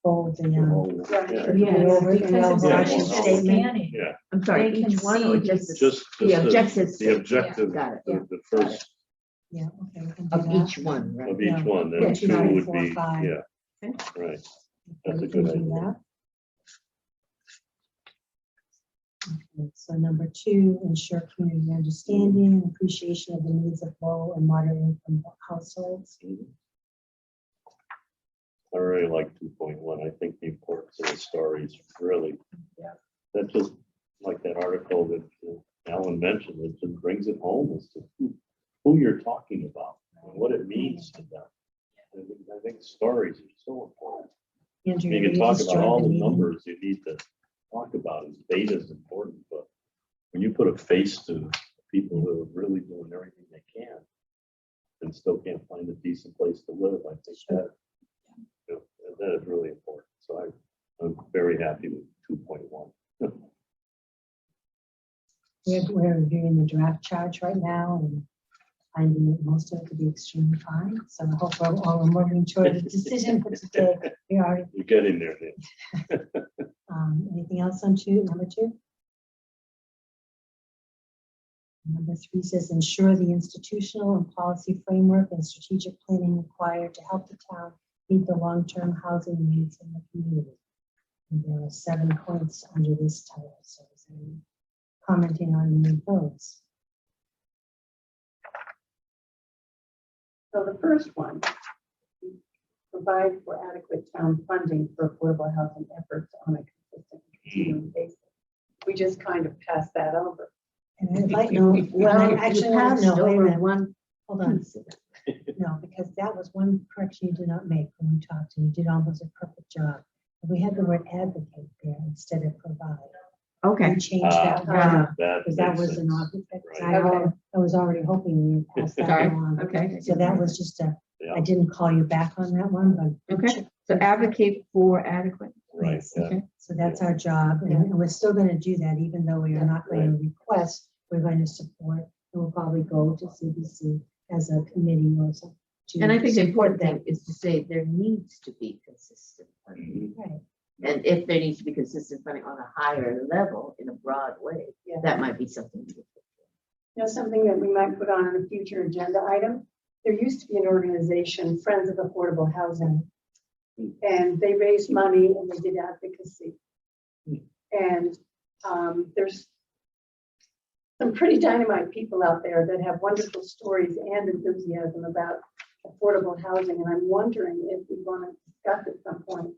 [SPEAKER 1] Bold the,
[SPEAKER 2] the whole,
[SPEAKER 3] Right.
[SPEAKER 2] yeah,
[SPEAKER 4] Yeah,
[SPEAKER 1] over-
[SPEAKER 4] because it's
[SPEAKER 1] overarching
[SPEAKER 4] not just
[SPEAKER 1] statement.
[SPEAKER 4] scanning.
[SPEAKER 2] yeah,
[SPEAKER 6] I'm sorry,
[SPEAKER 4] They can
[SPEAKER 6] each one or
[SPEAKER 4] see
[SPEAKER 6] just
[SPEAKER 4] these-
[SPEAKER 2] just.
[SPEAKER 6] the objective
[SPEAKER 2] The
[SPEAKER 6] statement?
[SPEAKER 2] objective,
[SPEAKER 6] Got it.
[SPEAKER 2] the first
[SPEAKER 1] Yeah, okay. we can do
[SPEAKER 6] Of
[SPEAKER 1] that.
[SPEAKER 6] each one, right?
[SPEAKER 2] of each
[SPEAKER 1] Yeah.
[SPEAKER 2] one,
[SPEAKER 1] Yeah,
[SPEAKER 2] then
[SPEAKER 1] 2,
[SPEAKER 2] 2
[SPEAKER 1] 3,
[SPEAKER 2] would
[SPEAKER 1] 4,
[SPEAKER 2] be,
[SPEAKER 1] 5.
[SPEAKER 2] yeah,
[SPEAKER 6] Okay.
[SPEAKER 2] right.
[SPEAKER 1] Okay,
[SPEAKER 2] That's a
[SPEAKER 1] we can
[SPEAKER 2] good
[SPEAKER 1] do
[SPEAKER 2] idea.
[SPEAKER 1] that. Okay, so number 2, ensure community understanding and appreciation of the needs of low and moderate income households.
[SPEAKER 2] I really like 2.1. I think the importance of the stories really.
[SPEAKER 4] Yeah.
[SPEAKER 2] That just, like that article that Alan mentioned, it just brings it home as to who you're talking about and what it means to them. I think stories are so important.
[SPEAKER 1] Andrew,
[SPEAKER 2] You can
[SPEAKER 1] you
[SPEAKER 2] talk
[SPEAKER 1] just
[SPEAKER 2] about
[SPEAKER 1] joined
[SPEAKER 2] all
[SPEAKER 1] the
[SPEAKER 2] the
[SPEAKER 1] meeting.
[SPEAKER 2] numbers you need to talk about, and data is important, but when you put a face to people who are really doing everything they can and still can't find a decent place to live, I think that, you know, that is really important. So I'm very happy with 2.1.
[SPEAKER 1] We're reviewing the draft charge right now and finding that most of it to be extremely fine. So I hope we're all moving toward a decision for today. We already,
[SPEAKER 2] You're getting there, Dan.
[SPEAKER 1] anything else on number 2? Number 3 says ensure the institutional and policy framework and strategic planning required to help the town meet the long-term housing needs in the community. And there are 7 points under this title. So is there any commenting on any of those?
[SPEAKER 3] So the first one, provide for adequate town funding for affordable housing efforts on a consistent continuing basis. We just kind of passed that over.
[SPEAKER 1] And I'd like, no,
[SPEAKER 6] Well,
[SPEAKER 1] actually,
[SPEAKER 6] you passed
[SPEAKER 1] no, wait a
[SPEAKER 6] over
[SPEAKER 1] minute.
[SPEAKER 6] one
[SPEAKER 1] Hold on.
[SPEAKER 6] piece of it.
[SPEAKER 1] No, because that was one correction you did not make when we talked, and you did almost a perfect job. We had the word advocate there instead of provide.
[SPEAKER 6] Okay.
[SPEAKER 1] We changed that word, because that
[SPEAKER 2] makes
[SPEAKER 1] was an
[SPEAKER 2] sense.
[SPEAKER 1] object.
[SPEAKER 2] Right.
[SPEAKER 1] I was already hoping you would pass that
[SPEAKER 6] Sorry,
[SPEAKER 1] along.
[SPEAKER 6] okay.
[SPEAKER 1] So that was just I
[SPEAKER 2] Yeah,
[SPEAKER 1] didn't call you back on that one, but.
[SPEAKER 6] Okay. So advocate for adequate.
[SPEAKER 2] right,
[SPEAKER 1] Yes.
[SPEAKER 2] yeah.
[SPEAKER 6] Okay.
[SPEAKER 1] So that's our job, and we're still gonna do that, even though we are not going to request, we're going to support, and we'll probably go to CBC as a committee or something.
[SPEAKER 6] And I think the important thing is to say there needs to be consistent funding.
[SPEAKER 2] Mhm.
[SPEAKER 1] Right,
[SPEAKER 6] And if there needs to be consistent funding on a higher level in a broad way,
[SPEAKER 3] Yeah.
[SPEAKER 6] that might be something to.
[SPEAKER 3] You know, something that we might put on a future agenda item. There used to be an organization, Friends of Affordable Housing, and they raised money and they did advocacy. And there's some pretty dynamite people out there that have wonderful stories and enthusiasm about affordable housing. And I'm wondering if we want to discuss at some point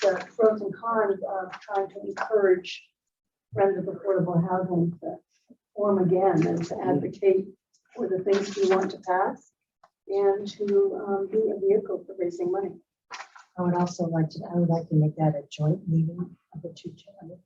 [SPEAKER 3] the pros and cons of trying to encourage Friends of Affordable Housing to form again and to advocate for the things we want to pass and to be a vehicle for raising money.
[SPEAKER 1] I would like to make that a joint meeting of the two,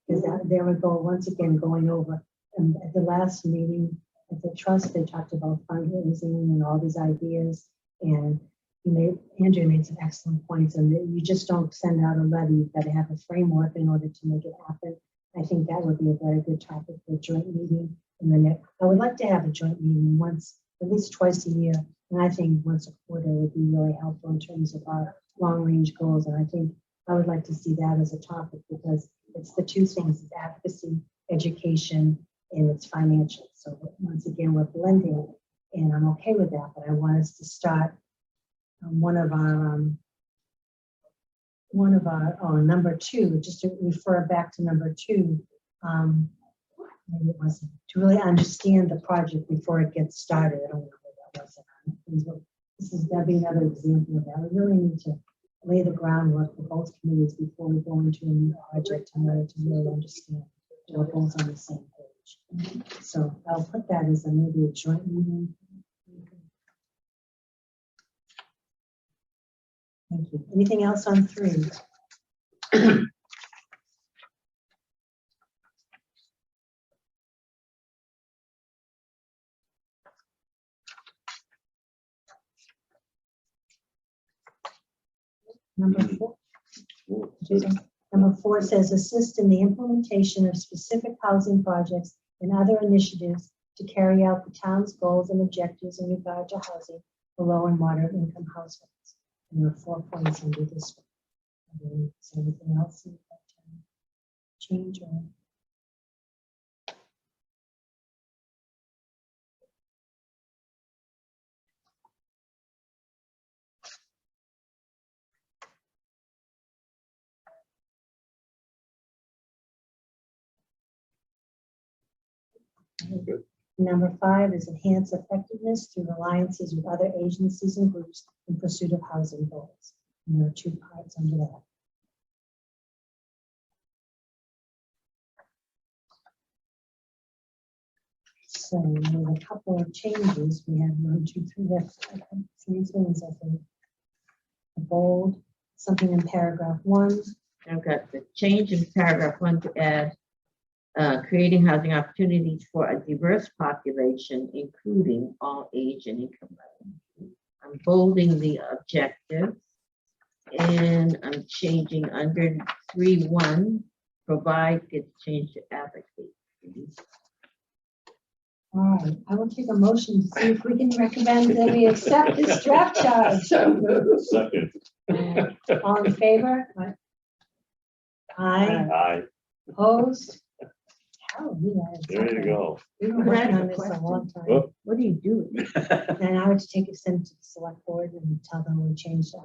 [SPEAKER 1] because there we go, once again, going over. And at the last meeting, at the trust, they talked about fundraising and all these ideas. And Andrew made some excellent points, and that you just don't send out a letter, you've got to have a framework in order to make it happen. I think that would be a very good topic for a joint meeting in the next. I would like to have a joint meeting once, at least twice a year. And I think once a quarter would be really helpful in terms of our long-range goals. And I think I would like to see that as a topic because it's the two things, it's advocacy, education, and it's financial. So once again, we're blending, and I'm okay with that, but I want us to start number 2, just to refer back to number 2, maybe it wasn't, to really understand the project before it gets started. I don't know what that was. That'd be another example of that. We really need to lay the groundwork for both committees before we go into a new project in order to really understand we're both on the same page. So I'll put that as maybe a joint meeting. Thank you. Anything else on 3? Number 4. Number 4 says assist in the implementation of specific housing projects and other initiatives to carry out the town's goals and objectives in regard to housing for low and moderate income households. And there are 4 points under this one. Is there anything else you'd like to change or?
[SPEAKER 2] Good.
[SPEAKER 1] Number 5 is enhance effectiveness through alliances with other agencies and groups in pursuit of housing goals. And there are 2 parts under that. So with a couple of changes, we have 1, 2, 3, that's 3 things, I think. A bold, something in paragraph 1.
[SPEAKER 6] I've got the change in paragraph 1 to add creating housing opportunities for a diverse population, including all age and income levels. I'm bolding the objectives, and I'm changing under 3.1, provide gets changed to advocate.
[SPEAKER 1] All right, I will take a motion to see if we can recommend that we accept this draft charge.
[SPEAKER 2] Second.
[SPEAKER 1] All in favor? Aye.
[SPEAKER 2] Aye.
[SPEAKER 1] Opposed? Hallelujah.
[SPEAKER 2] There you go.
[SPEAKER 1] We've been working on this a long time.
[SPEAKER 2] Oh.
[SPEAKER 6] What are you doing?
[SPEAKER 1] And I would take it, send it to the select board and tell them we changed, and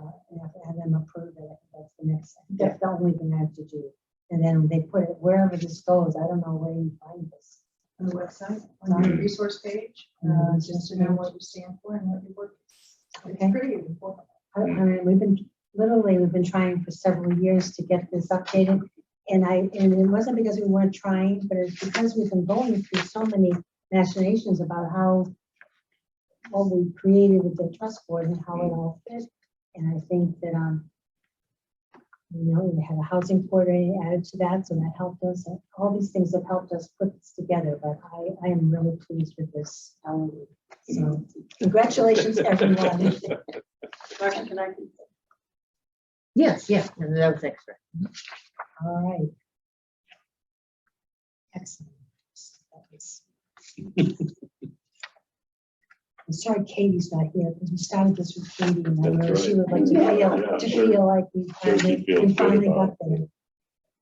[SPEAKER 1] have them approve it. That's the next, that's the only thing I have to do. And then they put it wherever this goes. I don't know where you find this.
[SPEAKER 4] On the website, on the resource page, just to know what you stand for and what you work.
[SPEAKER 1] Okay.
[SPEAKER 4] It's pretty important.
[SPEAKER 1] I mean, we've been trying for several years to get this updated. And it wasn't because we weren't trying, but it's because we've been going through so many machinations about what we created with the trust board and how it all fit. And I think that, we had a housing coordinator added to that, so that helped us. And all these things have helped us put this together, but I am really pleased with this. So congratulations, everyone.
[SPEAKER 3] Marcia, can I?
[SPEAKER 6] Yes, and that was extra.
[SPEAKER 1] All right. Excellent. I'm sorry Katie's not here, because we started this with Katie, and I know
[SPEAKER 2] That's
[SPEAKER 1] she
[SPEAKER 2] right.
[SPEAKER 1] would like to
[SPEAKER 2] Yeah, sure.
[SPEAKER 1] feel like we
[SPEAKER 2] Sure she feels good
[SPEAKER 1] finally got
[SPEAKER 2] about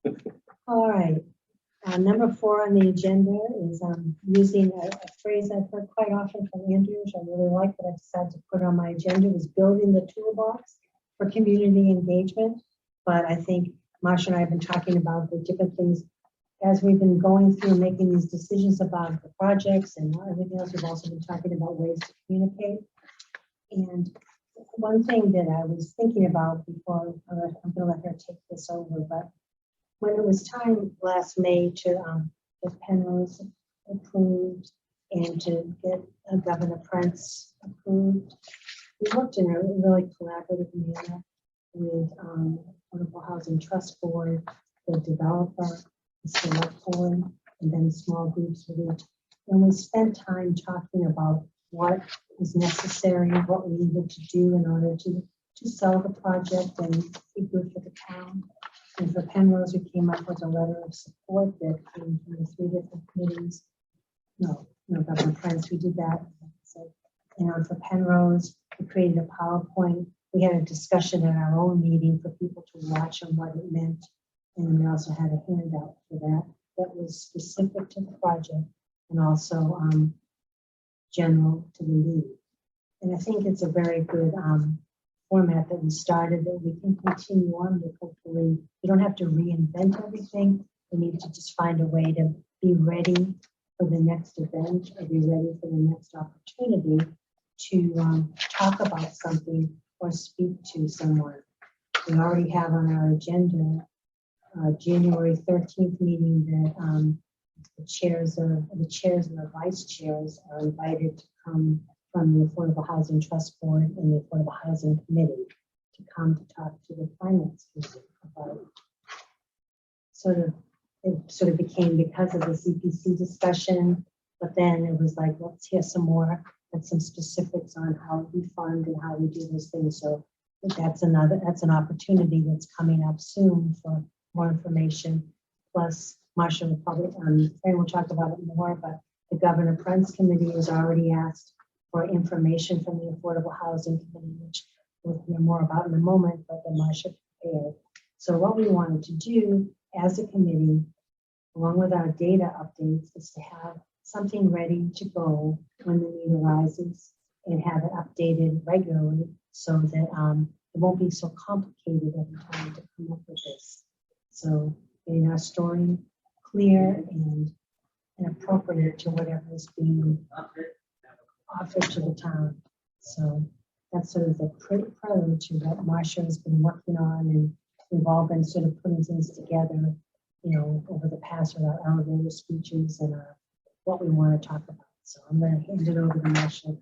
[SPEAKER 1] there. All right. Number 4 on the agenda is using a phrase I've heard quite often from Andrew, which I really like, but I decided to put on my agenda, was building the toolbox for community engagement. But I think Marcia and I have been talking about the different things as we've been going through making these decisions about the projects and everything else. We've also been talking about ways to communicate. And one thing that I was thinking about before, I'm going to let her take this over, but when it was time last May to get Penrose approved and to get Governor Prince approved, we worked in a really collaborative manner with Affordable Housing Trust Board, the developer, the select board, and then small groups with each. And we spent time talking about what was necessary, what we needed to do in order to sell the project and be good for the town. And for Penrose, we came up with a letter of support that came from the 3 different committees. No, Governor Prince, we did that. So, and for Penrose, we created a PowerPoint. We had a discussion at our own meeting for people to watch on what it meant. And we also had a handout for that was specific to the project and also general to the lead. And I think it's a very good format that we started that we can continue on with. Hopefully, we don't have to reinvent everything. We need to just find a way to be ready for the next event or be ready for the next opportunity to talk about something or speak to someone. We already have on our agenda January 13th meeting that the chairs and the vice chairs are invited to come from the Affordable Housing Trust Board and the Affordable Housing Committee to come to talk to the Finance Committee about it sort of became because of the CPC discussion, but then it was like, let's hear some more, and some specifics on how we fund and how we do those things. So that's an opportunity that's coming up soon for more information. Plus, Marcia will probably, Fran will talk about it more, but the Governor Prince Committee has already asked for information from the Affordable Housing Committee, which we'll hear more about in a moment, but then Marcia prepared. So what we wanted to do as a committee, along with our data updates, is to have something ready to go when the need arises and have it updated regularly so that it won't be so complicated every time to come up with this. So getting our story clear and appropriate to whatever is being offered to the town. So that's sort of the prelude to what Marcia has been working on, and we've all been sort of putting things together, over the past with our elevator speeches and what we want to talk about. So I'm going to hand it over to Marcia.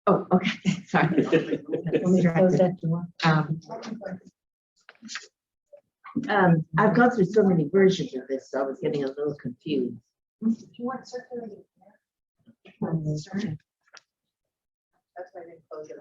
[SPEAKER 6] Oh, okay, sorry.
[SPEAKER 1] Let me close that door.
[SPEAKER 6] I've gone through so many versions of this, so I was getting a little confused.
[SPEAKER 4] If you want circulating. That's why I didn't close it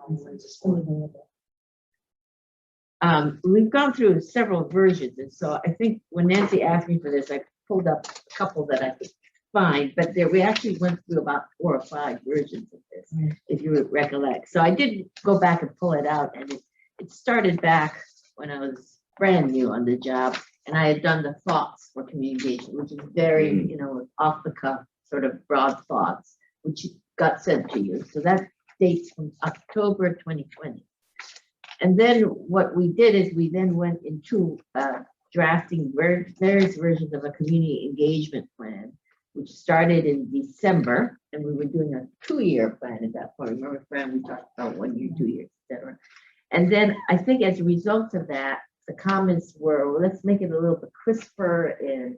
[SPEAKER 4] all.
[SPEAKER 6] We've gone through several versions, and so I think when Nancy asked me for this, I pulled up a couple that I could find, but we actually went through about 4 or 5 versions of this, if you recollect. So I did go back and pull it out, and it started back when I was brand new on the job, and I had done the thoughts for communication, which is very, off the cuff, sort of broad thoughts, which got sent to you. So that dates from October 2020. And then what we did is we then went into drafting various versions of a community engagement plan, which started in December, and we were doing a 2-year plan at that point. Remember, Fran, we talked about 1 year, 2 years, etc. And then I think as a result of that, the comments were, well, let's make it a little bit crisper, and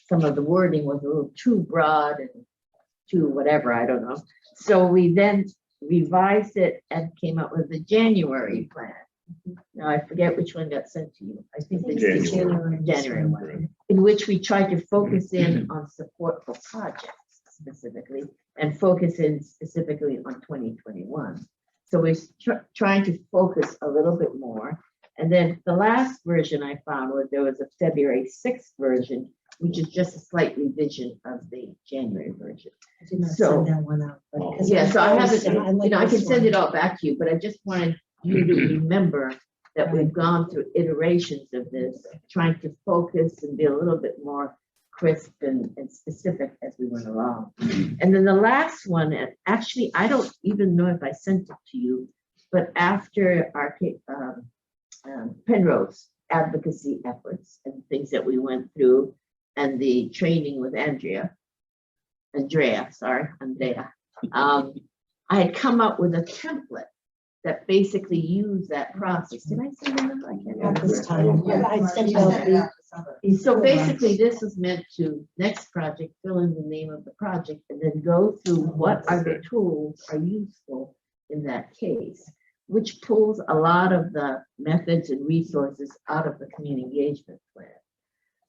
[SPEAKER 6] some of the wording was a little too broad and too whatever, I don't know. So we then revised it and came up with the January plan. Now I forget which one got sent to you. I think the January one, in which we tried to focus in on support for projects specifically, and focus in specifically on 2021. So we're trying to focus a little bit more. And then the last version I found was there was a February 6th version, which is just a slight revision of the January version.
[SPEAKER 1] I did not
[SPEAKER 6] So-
[SPEAKER 1] send that one out. But
[SPEAKER 6] Yeah, so I haven't,
[SPEAKER 1] like
[SPEAKER 6] I can
[SPEAKER 1] this
[SPEAKER 6] send
[SPEAKER 1] one.
[SPEAKER 6] it all back to you, but I just wanted you to remember that we've gone through iterations of this, trying to focus and be a little bit more crisp and specific as we went along. And then the last one, and actually, I don't even know if I sent it to you, but after our Penrose advocacy efforts and things that we went through, and the training with Andrea, I had come up with a template that basically used that process. Did I send that? I can't
[SPEAKER 1] Not this
[SPEAKER 6] remember.
[SPEAKER 1] time. I sent out the.
[SPEAKER 6] So basically, this is meant to, next project, fill in the name of the project, and then go through what are the tools are useful in that case, which pulls a lot of the methods and resources out of the community engagement plan.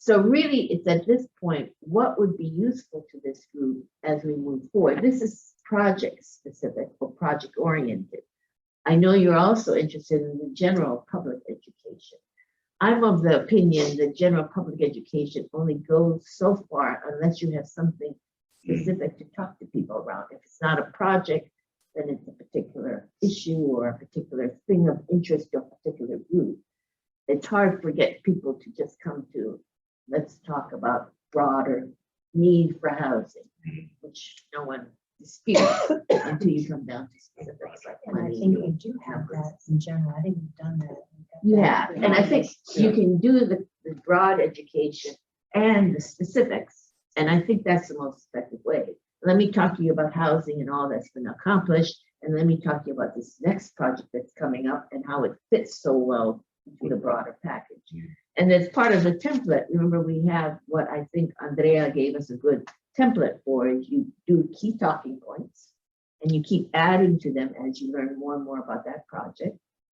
[SPEAKER 6] So really, it's at this point, what would be useful to this group as we move forward? This is project specific or project oriented. I know you're also interested in the general public education. I'm of the opinion that general public education only goes so far unless you have something specific to talk to people around. If it's not a project, then it's a particular issue or a particular thing of interest to a particular group. It's hard for get people to just come to, let's talk about broader need for housing, which no one disputes until you come down to specifics like
[SPEAKER 1] And I
[SPEAKER 6] money.
[SPEAKER 1] think we do have that in general. I think we've done that. We've got
[SPEAKER 6] You
[SPEAKER 1] that
[SPEAKER 6] have,
[SPEAKER 1] in
[SPEAKER 6] and I
[SPEAKER 1] our
[SPEAKER 6] think
[SPEAKER 1] list.
[SPEAKER 6] you can do the broad education and the specifics, and I think that's the most effective way. Let me talk to you about housing and all that's been accomplished, and let me talk to you about this next project that's coming up and how it fits so well into the broader package. And as part of the template, remember we have what I think Andrea gave us a good template for, is you do key talking points and you keep adding to them as you learn more and more about that project.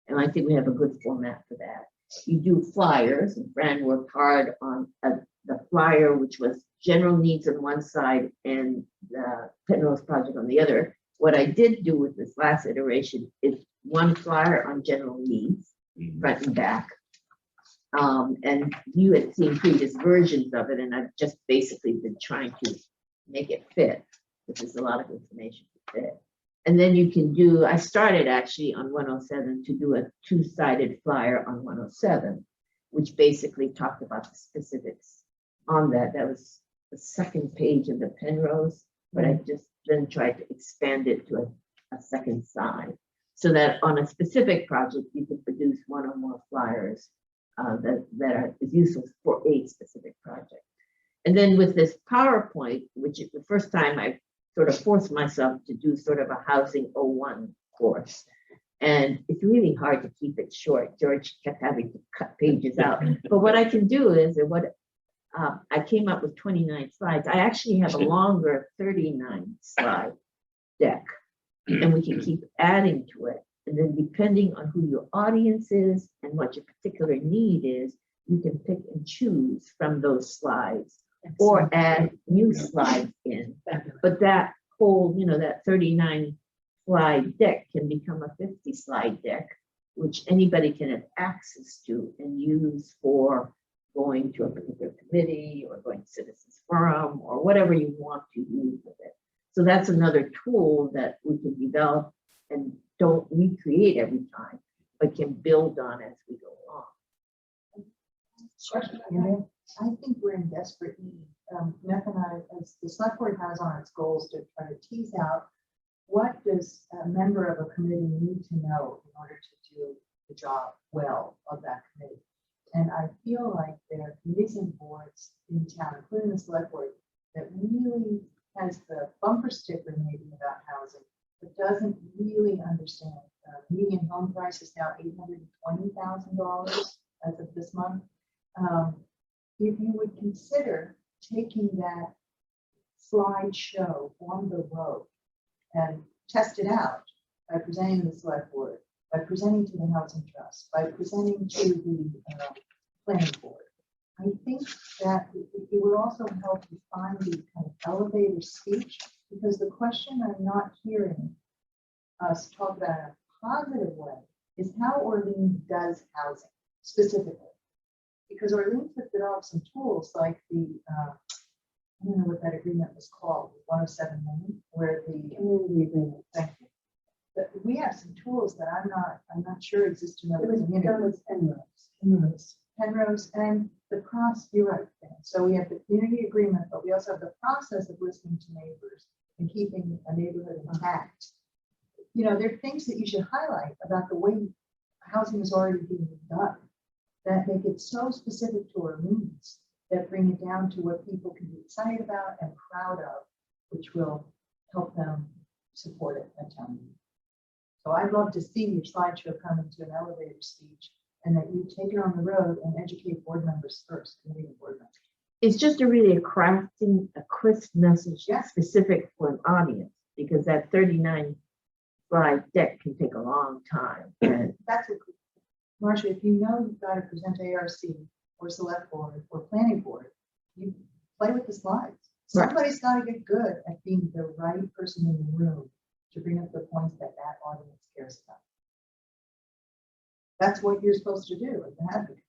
[SPEAKER 6] And I think we have a good format for that. You do flyers, and Fran worked hard on the flyer, which was general needs on one side and the Penrose project on the other. What I did do with this last iteration is one flyer on general needs, front and back. And you had seen previous versions of it, and I've just basically been trying to make it fit, because there's a lot of information to fit. And then you can do, I started actually on 107 to do a two-sided flyer on 107, which basically talked about the specifics on that. That was the second page of the Penrose, but I just then tried to expand it to a second side, so that on a specific project, you could produce one or more flyers that is useful for a specific project. And then with this PowerPoint, which is the first time I sort of forced myself to do sort of a Housing 01 course. And it's really hard to keep it short. George kept having to cut pages out. But what I can do is, I came up with 29 slides. I actually have a longer 39 slide deck, and we can keep adding to it. And then depending on who your audience is and what your particular need is, you can pick and choose from those slides or add new slides in. But that whole, that 39 slide deck can become a 50 slide deck, which anybody can have access to and use for going to a particular committee or going to citizens forum or whatever you want to use with it. So that's another tool that we can develop and don't recreate every time, but can build on as we go along.
[SPEAKER 7] I think we're in desperate need. Beth and I, as the select board has on its goals to try to tease out, what does a member of a committee need to know in order to do the job well of that committee? And I feel like there are committees and boards in town, including the select board, that really has the bumper sticker maybe about housing, but doesn't really understand. Median home price is now $820,000 as of this month. If you would consider taking that slideshow on the road and test it out by presenting to the select board, by presenting to the Housing Trust, by presenting to the planning board, I think that it would also help you find the kind of elevator speech, because the question I'm not hearing us talk about in a positive way is how Orleans does housing specifically. Because Orleans has developed some tools like the, I don't know what that agreement was called, 107 million, where the community agreement, thank you. But we have some tools that I'm not sure exist in other communities. Penrose and the process, you're right. Dan. So we have the community agreement, but we also have the process of listening to neighbors and keeping a neighborhood intact. There are things that you should highlight about the way housing is already being done that make it so specific to our needs, that bring it down to what people can be excited about and proud of, which will help them support it at town meeting. So I'd love to see your slideshow come into an elevator speech, and that you take it on the road and educate board members first, committee board members.
[SPEAKER 6] It's just crafting a crisp message specific for an audience, because that 39 slide deck can take a long time. And
[SPEAKER 7] That's what, Marcia, if you know you've got to present ARC or select board or planning board, you play with the slides.
[SPEAKER 6] Right.
[SPEAKER 7] Somebody's got to get good at being the right person in the room to bring up the points that that audience cares about. That's what you're supposed to do as an advocate.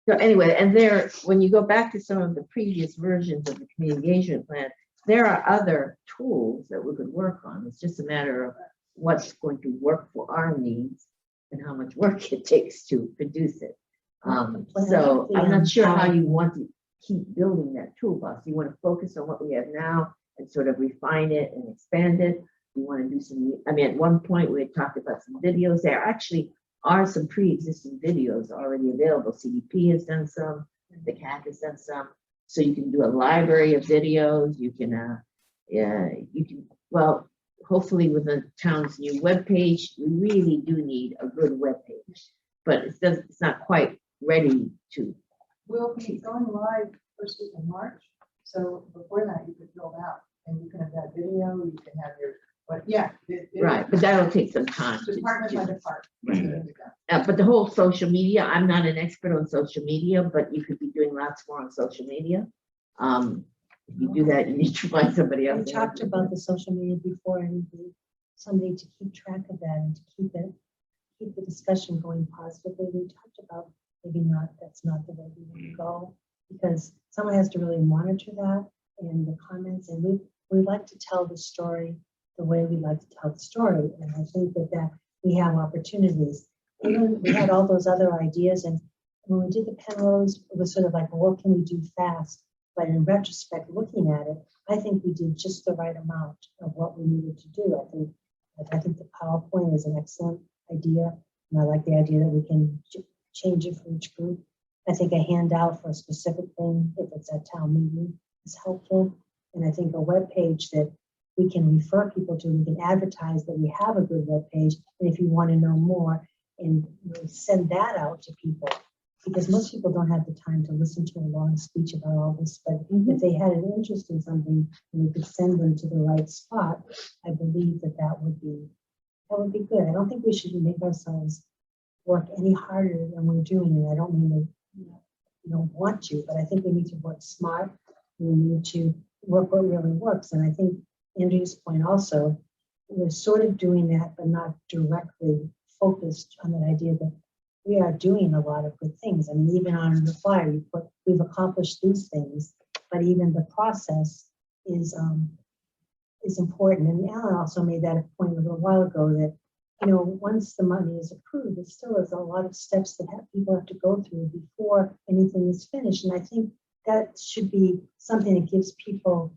[SPEAKER 6] So anyway, and there, when you go back to some of the previous versions of the community engagement plan, there are other tools that we could work on. It's just a matter of what's going to work for our needs and how much work it takes to produce it. So I'm not sure how you want to keep building that toolbox. You want to focus on what we have now and sort of refine it and expand it. You want to do some, I mean, at one point we had talked about some videos. There actually are some pre-existing videos already available. CDP has done some, the CAC has done some. So you can do a library of videos. You can, well, hopefully with the town's new webpage, we really do need a good webpage, but it's not quite ready to.
[SPEAKER 7] We'll be going live first week in March. So before that, you could build out and you can have that video, you can have your, but yeah.
[SPEAKER 6] Right, but that'll take some time.
[SPEAKER 7] Department by department.
[SPEAKER 6] But the whole social media, I'm not an expert on social media, but you could be doing lots more on social media. If you do that, you need to find somebody else.
[SPEAKER 1] We talked about the social media before and somebody to keep track of that and to keep the discussion going positively. We talked about maybe not, that's not the way we want to go, because someone has to really monitor that and the comments, and we like to tell the story the way we like to tell the story. And I think that we have opportunities. Even we had all those other ideas, and when we did the Penrose, it was sort of like, well, what can we do fast? But in retrospect, looking at it, I think we did just the right amount of what we needed to do. I think the PowerPoint is an excellent idea, and I like the idea that we can change it for each group. I think a handout for a specific thing, if it's at town meeting, is helpful. And I think a web page that we can refer people to, we can advertise that we have a good web page, and if you want to know more, and really send that out to people, because most people don't have the time to listen to a long speech about all this. But if they had an interest in something and we could send them to the right spot, I believe that would be good. I don't think we should make ourselves work any harder than we're doing. And I don't mean that we don't want to, but I think we need to work smart. We need to work what really works. And I think Andrea's point also, we're sort of doing that, but not directly focused on that idea that we are doing a lot of good things. I mean, even on the flyer, we've accomplished these things, but even the process is important. And Alan also made that a point a little while ago that, once the money is approved, it still is a lot of steps that people have to go through before anything is finished. And I think that should be something that gives people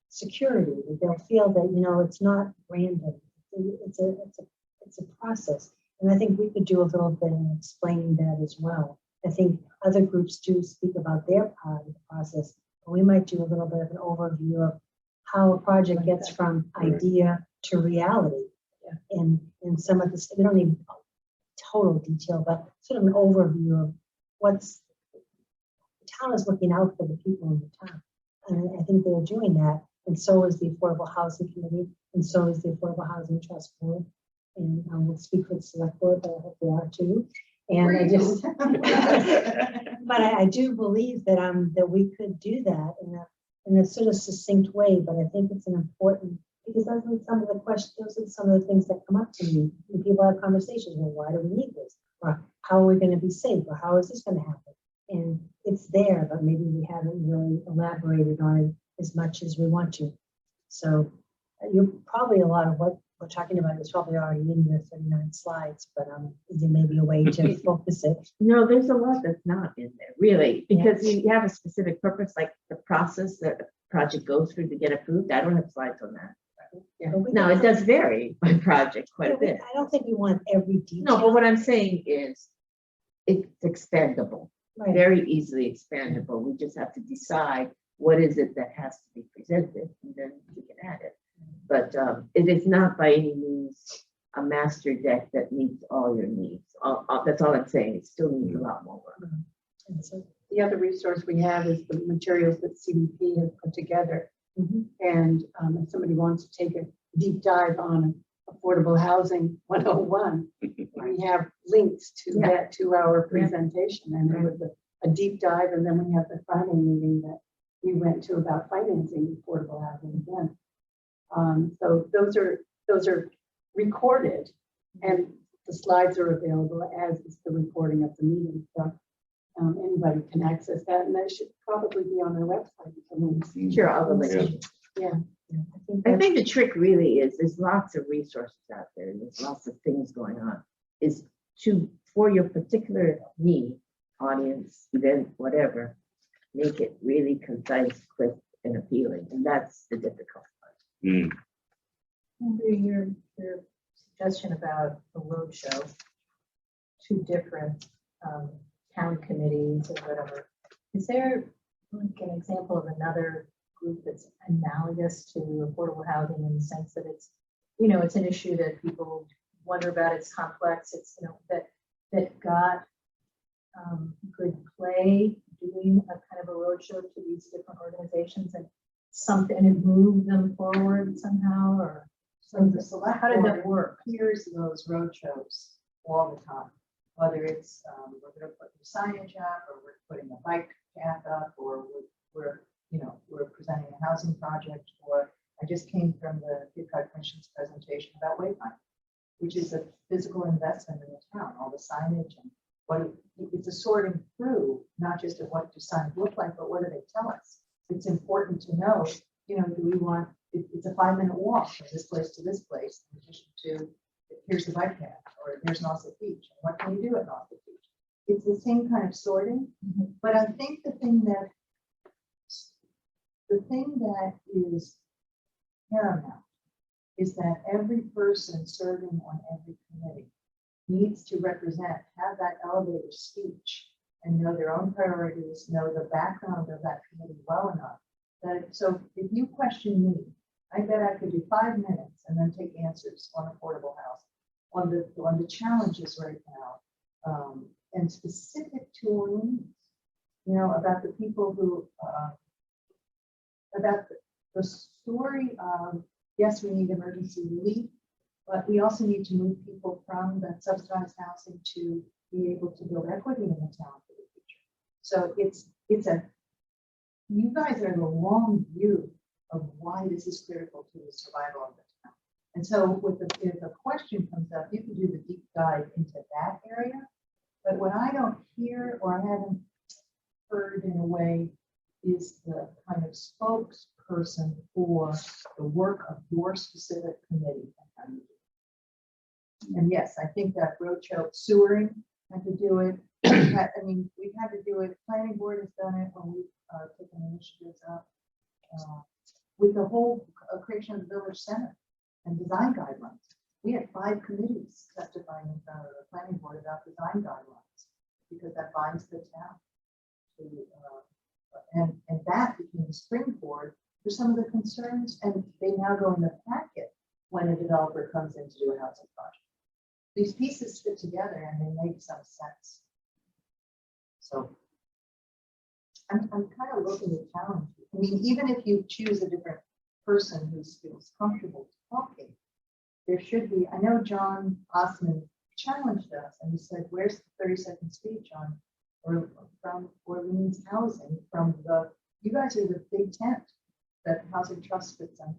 [SPEAKER 1] security, that they'll feel that, it's not random. It's a process. And I think we could do a little bit in explaining that as well. I think other groups do speak about their part of the process, but we might do a little bit of an overview of how a project gets from idea to reality. Yeah. And some of this, we don't need total detail, but sort of an overview of the town is looking out for the people in the town. And I think they're doing that. And so is the Affordable Housing Committee, and so is the Affordable Housing Trust Board. And we'll speak with select board, but I hope they are too. And I just, but I do believe that we could do that in a sort of succinct way. But I think it's an important, because those are some of the questions, those are some of the things that come up to me when people have conversations. Well, why do we need this? Or how are we going to be safe? Or how is this going to happen? And it's there, but maybe we haven't really elaborated on it as much as we want to. So you're probably a lot of what we're talking about is probably already in your 39 slides, but there may be a way to focus it.
[SPEAKER 6] No, there's a lot that's not in there, really, because you have a specific purpose, like the process that a project goes through to get approved. I don't have slides on that.
[SPEAKER 3] Yeah.
[SPEAKER 6] Now, it does vary by project quite a bit.
[SPEAKER 1] I don't think we want every detail.
[SPEAKER 6] No, but what I'm saying is it's expandable,
[SPEAKER 1] Right.
[SPEAKER 6] very easily expandable. We just have to decide what is it that has to be presented, and then we can add it. But it is not by any means a master deck that meets all your needs. That's all I'm saying. It still needs a lot more work.
[SPEAKER 1] And so,
[SPEAKER 3] The other resource we have is the materials that CDP has put together.
[SPEAKER 1] mhm.
[SPEAKER 3] And if somebody wants to take a deep dive on Affordable Housing 101, we have links to
[SPEAKER 6] Yeah.
[SPEAKER 3] that 2-hour presentation, and it was a deep dive, and then we have the Friday meeting that we went to about financing affordable housing again. So those are recorded, and the slides are available as is the recording of the meeting. So anybody can access that, and that should probably be on our website.
[SPEAKER 6] Sure, I'll link it.
[SPEAKER 3] Yeah.
[SPEAKER 6] I think the trick really is, there's lots of resources out there, and there's lots of things going on, is for your particular need, audience, event, whatever, make it really concise, quick, and appealing, and that's the difficult part.
[SPEAKER 2] Mm.
[SPEAKER 4] Remember your suggestion about the roadshow, 2 different town committees or whatever. Is there like an example of another group that's analogous to affordable housing in the sense that it's, it's an issue that people wonder about, it's complex, it's, that got good play doing a kind of a roadshow to these different organizations and it moved them forward somehow, or
[SPEAKER 7] So the select
[SPEAKER 4] how did that
[SPEAKER 7] board
[SPEAKER 4] work?
[SPEAKER 7] hears those roadshows all the time, whether it's, we're gonna put new signage up, or we're putting a bike path up, or we're presenting a housing project, or I just came from the Cape Cod Commission's presentation about Wayfind, which is a physical investment in the town, all the signage and it's a sorting through, not just of what do signs look like, but what do they tell us? It's important to know, do we want, it's a 5-minute walk from this place to this place, in addition to, here's the bike path, or here's Nauset Beach, and what can you do at Nauset Beach? It's the same kind of sorting, but I think the thing that is paramount is that every person serving on every committee needs to have that elevator speech and know their own priorities, know the background of that committee well enough. So if you question me, I bet I could do 5 minutes and then take answers on affordable housing, on the challenges right now, and specific to Orleans, about the people who, about the story of, yes, we need emergency relief, but we also need to move people from that subsidized housing to be able to build equity in the town for the future. So you guys are the long view of why this is critical to the survival of the town. And so if a question comes up, you can do the deep dive into that area. But what I don't hear or haven't heard in a way is the kind of spokesperson for the work of your specific committee. And yes, I think that roadshow sewering had to do it. We've had to do it. Planning board has done it when we've taken initiatives up with the whole creation of the village center and design guidelines. We had 5 committees testifying in front of the planning board about design guidelines because that binds the town to, and that became the springboard for some of the concerns, and they now go in the packet when a developer comes in to do a housing project. These pieces fit together and they make some sense. So I'm kind of looking to challenge you. I mean, even if you choose a different person who feels comfortable talking, there should be, I know John Osman challenged us and he said, where's the 30-second speech on or from Orleans housing from you guys are the big tent that Housing Trust fits in.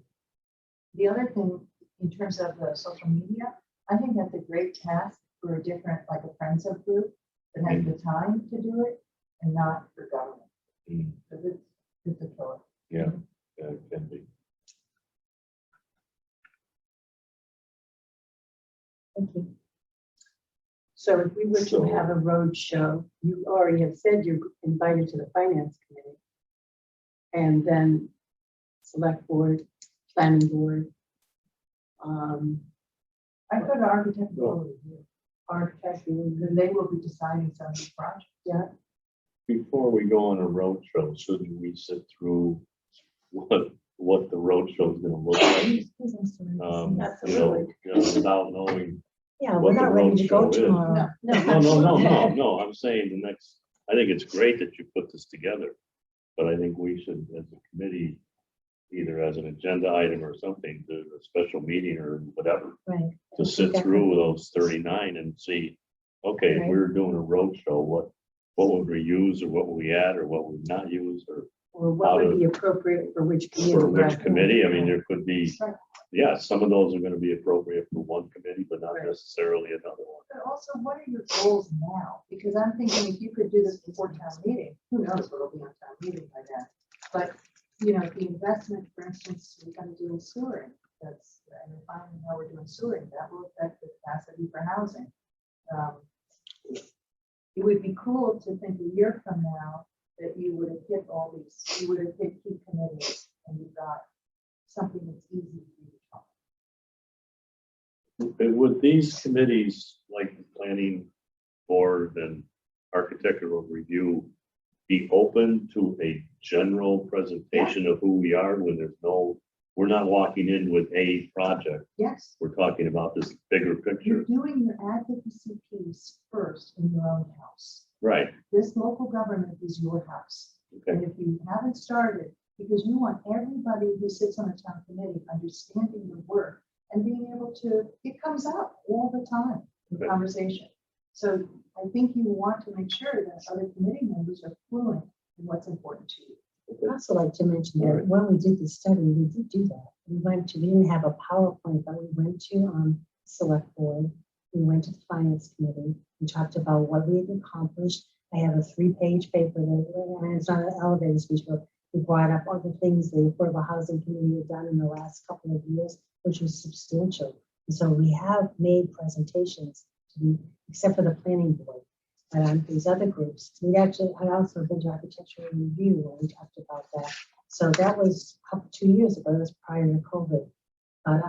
[SPEAKER 7] The other thing in terms of the social media, I think that's a great task for a different, like a Friends of group that has the time to do it and not for government. Because it's a killer.
[SPEAKER 2] Yeah, it can be.
[SPEAKER 3] Thank you. So if we were to have a road show, you already have said you're invited to the finance committee. And then select board, planning board.
[SPEAKER 7] I go to architectural review.
[SPEAKER 3] Architect,
[SPEAKER 7] Then they will be deciding some of the projects.
[SPEAKER 3] yeah.
[SPEAKER 2] Before we go on a road show, shouldn't we sit through what the road show is gonna look like?
[SPEAKER 6] Absolutely.
[SPEAKER 2] Without knowing.
[SPEAKER 1] Yeah,
[SPEAKER 2] what
[SPEAKER 1] we're
[SPEAKER 2] the
[SPEAKER 1] not ready
[SPEAKER 2] road
[SPEAKER 1] to go
[SPEAKER 2] show is.
[SPEAKER 1] tomorrow.
[SPEAKER 2] No, I'm saying I think it's great that you put this together, but I think we should, as a committee, either as an agenda item or something, to a special meeting or whatever,
[SPEAKER 1] Right.
[SPEAKER 2] to sit through those 39 and see, okay, if
[SPEAKER 1] Right.
[SPEAKER 2] we were doing a roadshow, what would we use, or what would we add, or what would we not use, or
[SPEAKER 3] Or what would be appropriate for which
[SPEAKER 2] for
[SPEAKER 3] community?
[SPEAKER 2] which committee? I mean, there could be,
[SPEAKER 7] That's right.
[SPEAKER 2] yeah, some of those are gonna be appropriate for one committee, but not
[SPEAKER 3] Right.
[SPEAKER 2] necessarily another one.
[SPEAKER 7] But also, what are your goals now? Because I'm thinking if you could do this before town meeting, who knows what'll be on town meeting by then? But, you know, the investment, for instance, we're gonna do in sewering, that's, and we finally know we're doing sewering, that will affect the capacity for housing. It would be cool to think a year from now that you would have hit all these, you would have hit key committees and you've got something that's easy for you to talk.
[SPEAKER 2] But would these committees, like the planning board and architectural review, be open to a general presentation of who we are when there's no, we're not walking in with a project,
[SPEAKER 7] Yes,
[SPEAKER 2] we're talking about this bigger
[SPEAKER 7] you're
[SPEAKER 2] picture?
[SPEAKER 7] doing your advocacy piece first in your own house.
[SPEAKER 2] Right,
[SPEAKER 7] This local government is your house.
[SPEAKER 2] okay,
[SPEAKER 7] And if you haven't started, because you want everybody who sits on a town committee understanding your work and being able to, it comes up all the time in
[SPEAKER 2] Okay.
[SPEAKER 7] conversation. So I think you want to make sure that other committee members are fluent in what's important to you.
[SPEAKER 1] I'd also like to mention that when we did the study, we did do that. We didn't have a PowerPoint, but we went to select board. We went to the finance committee. We talked about what we had accomplished. I have a 3-page paper that, and it's not an elevator speech, but we brought up all the things the Affordable Housing Committee had done in the last couple of years, which was substantial. And so we have made presentations to be, except for the planning board. But these other groups, I also did architectural review when we talked about that. So that was 2 years ago, that was prior to COVID. But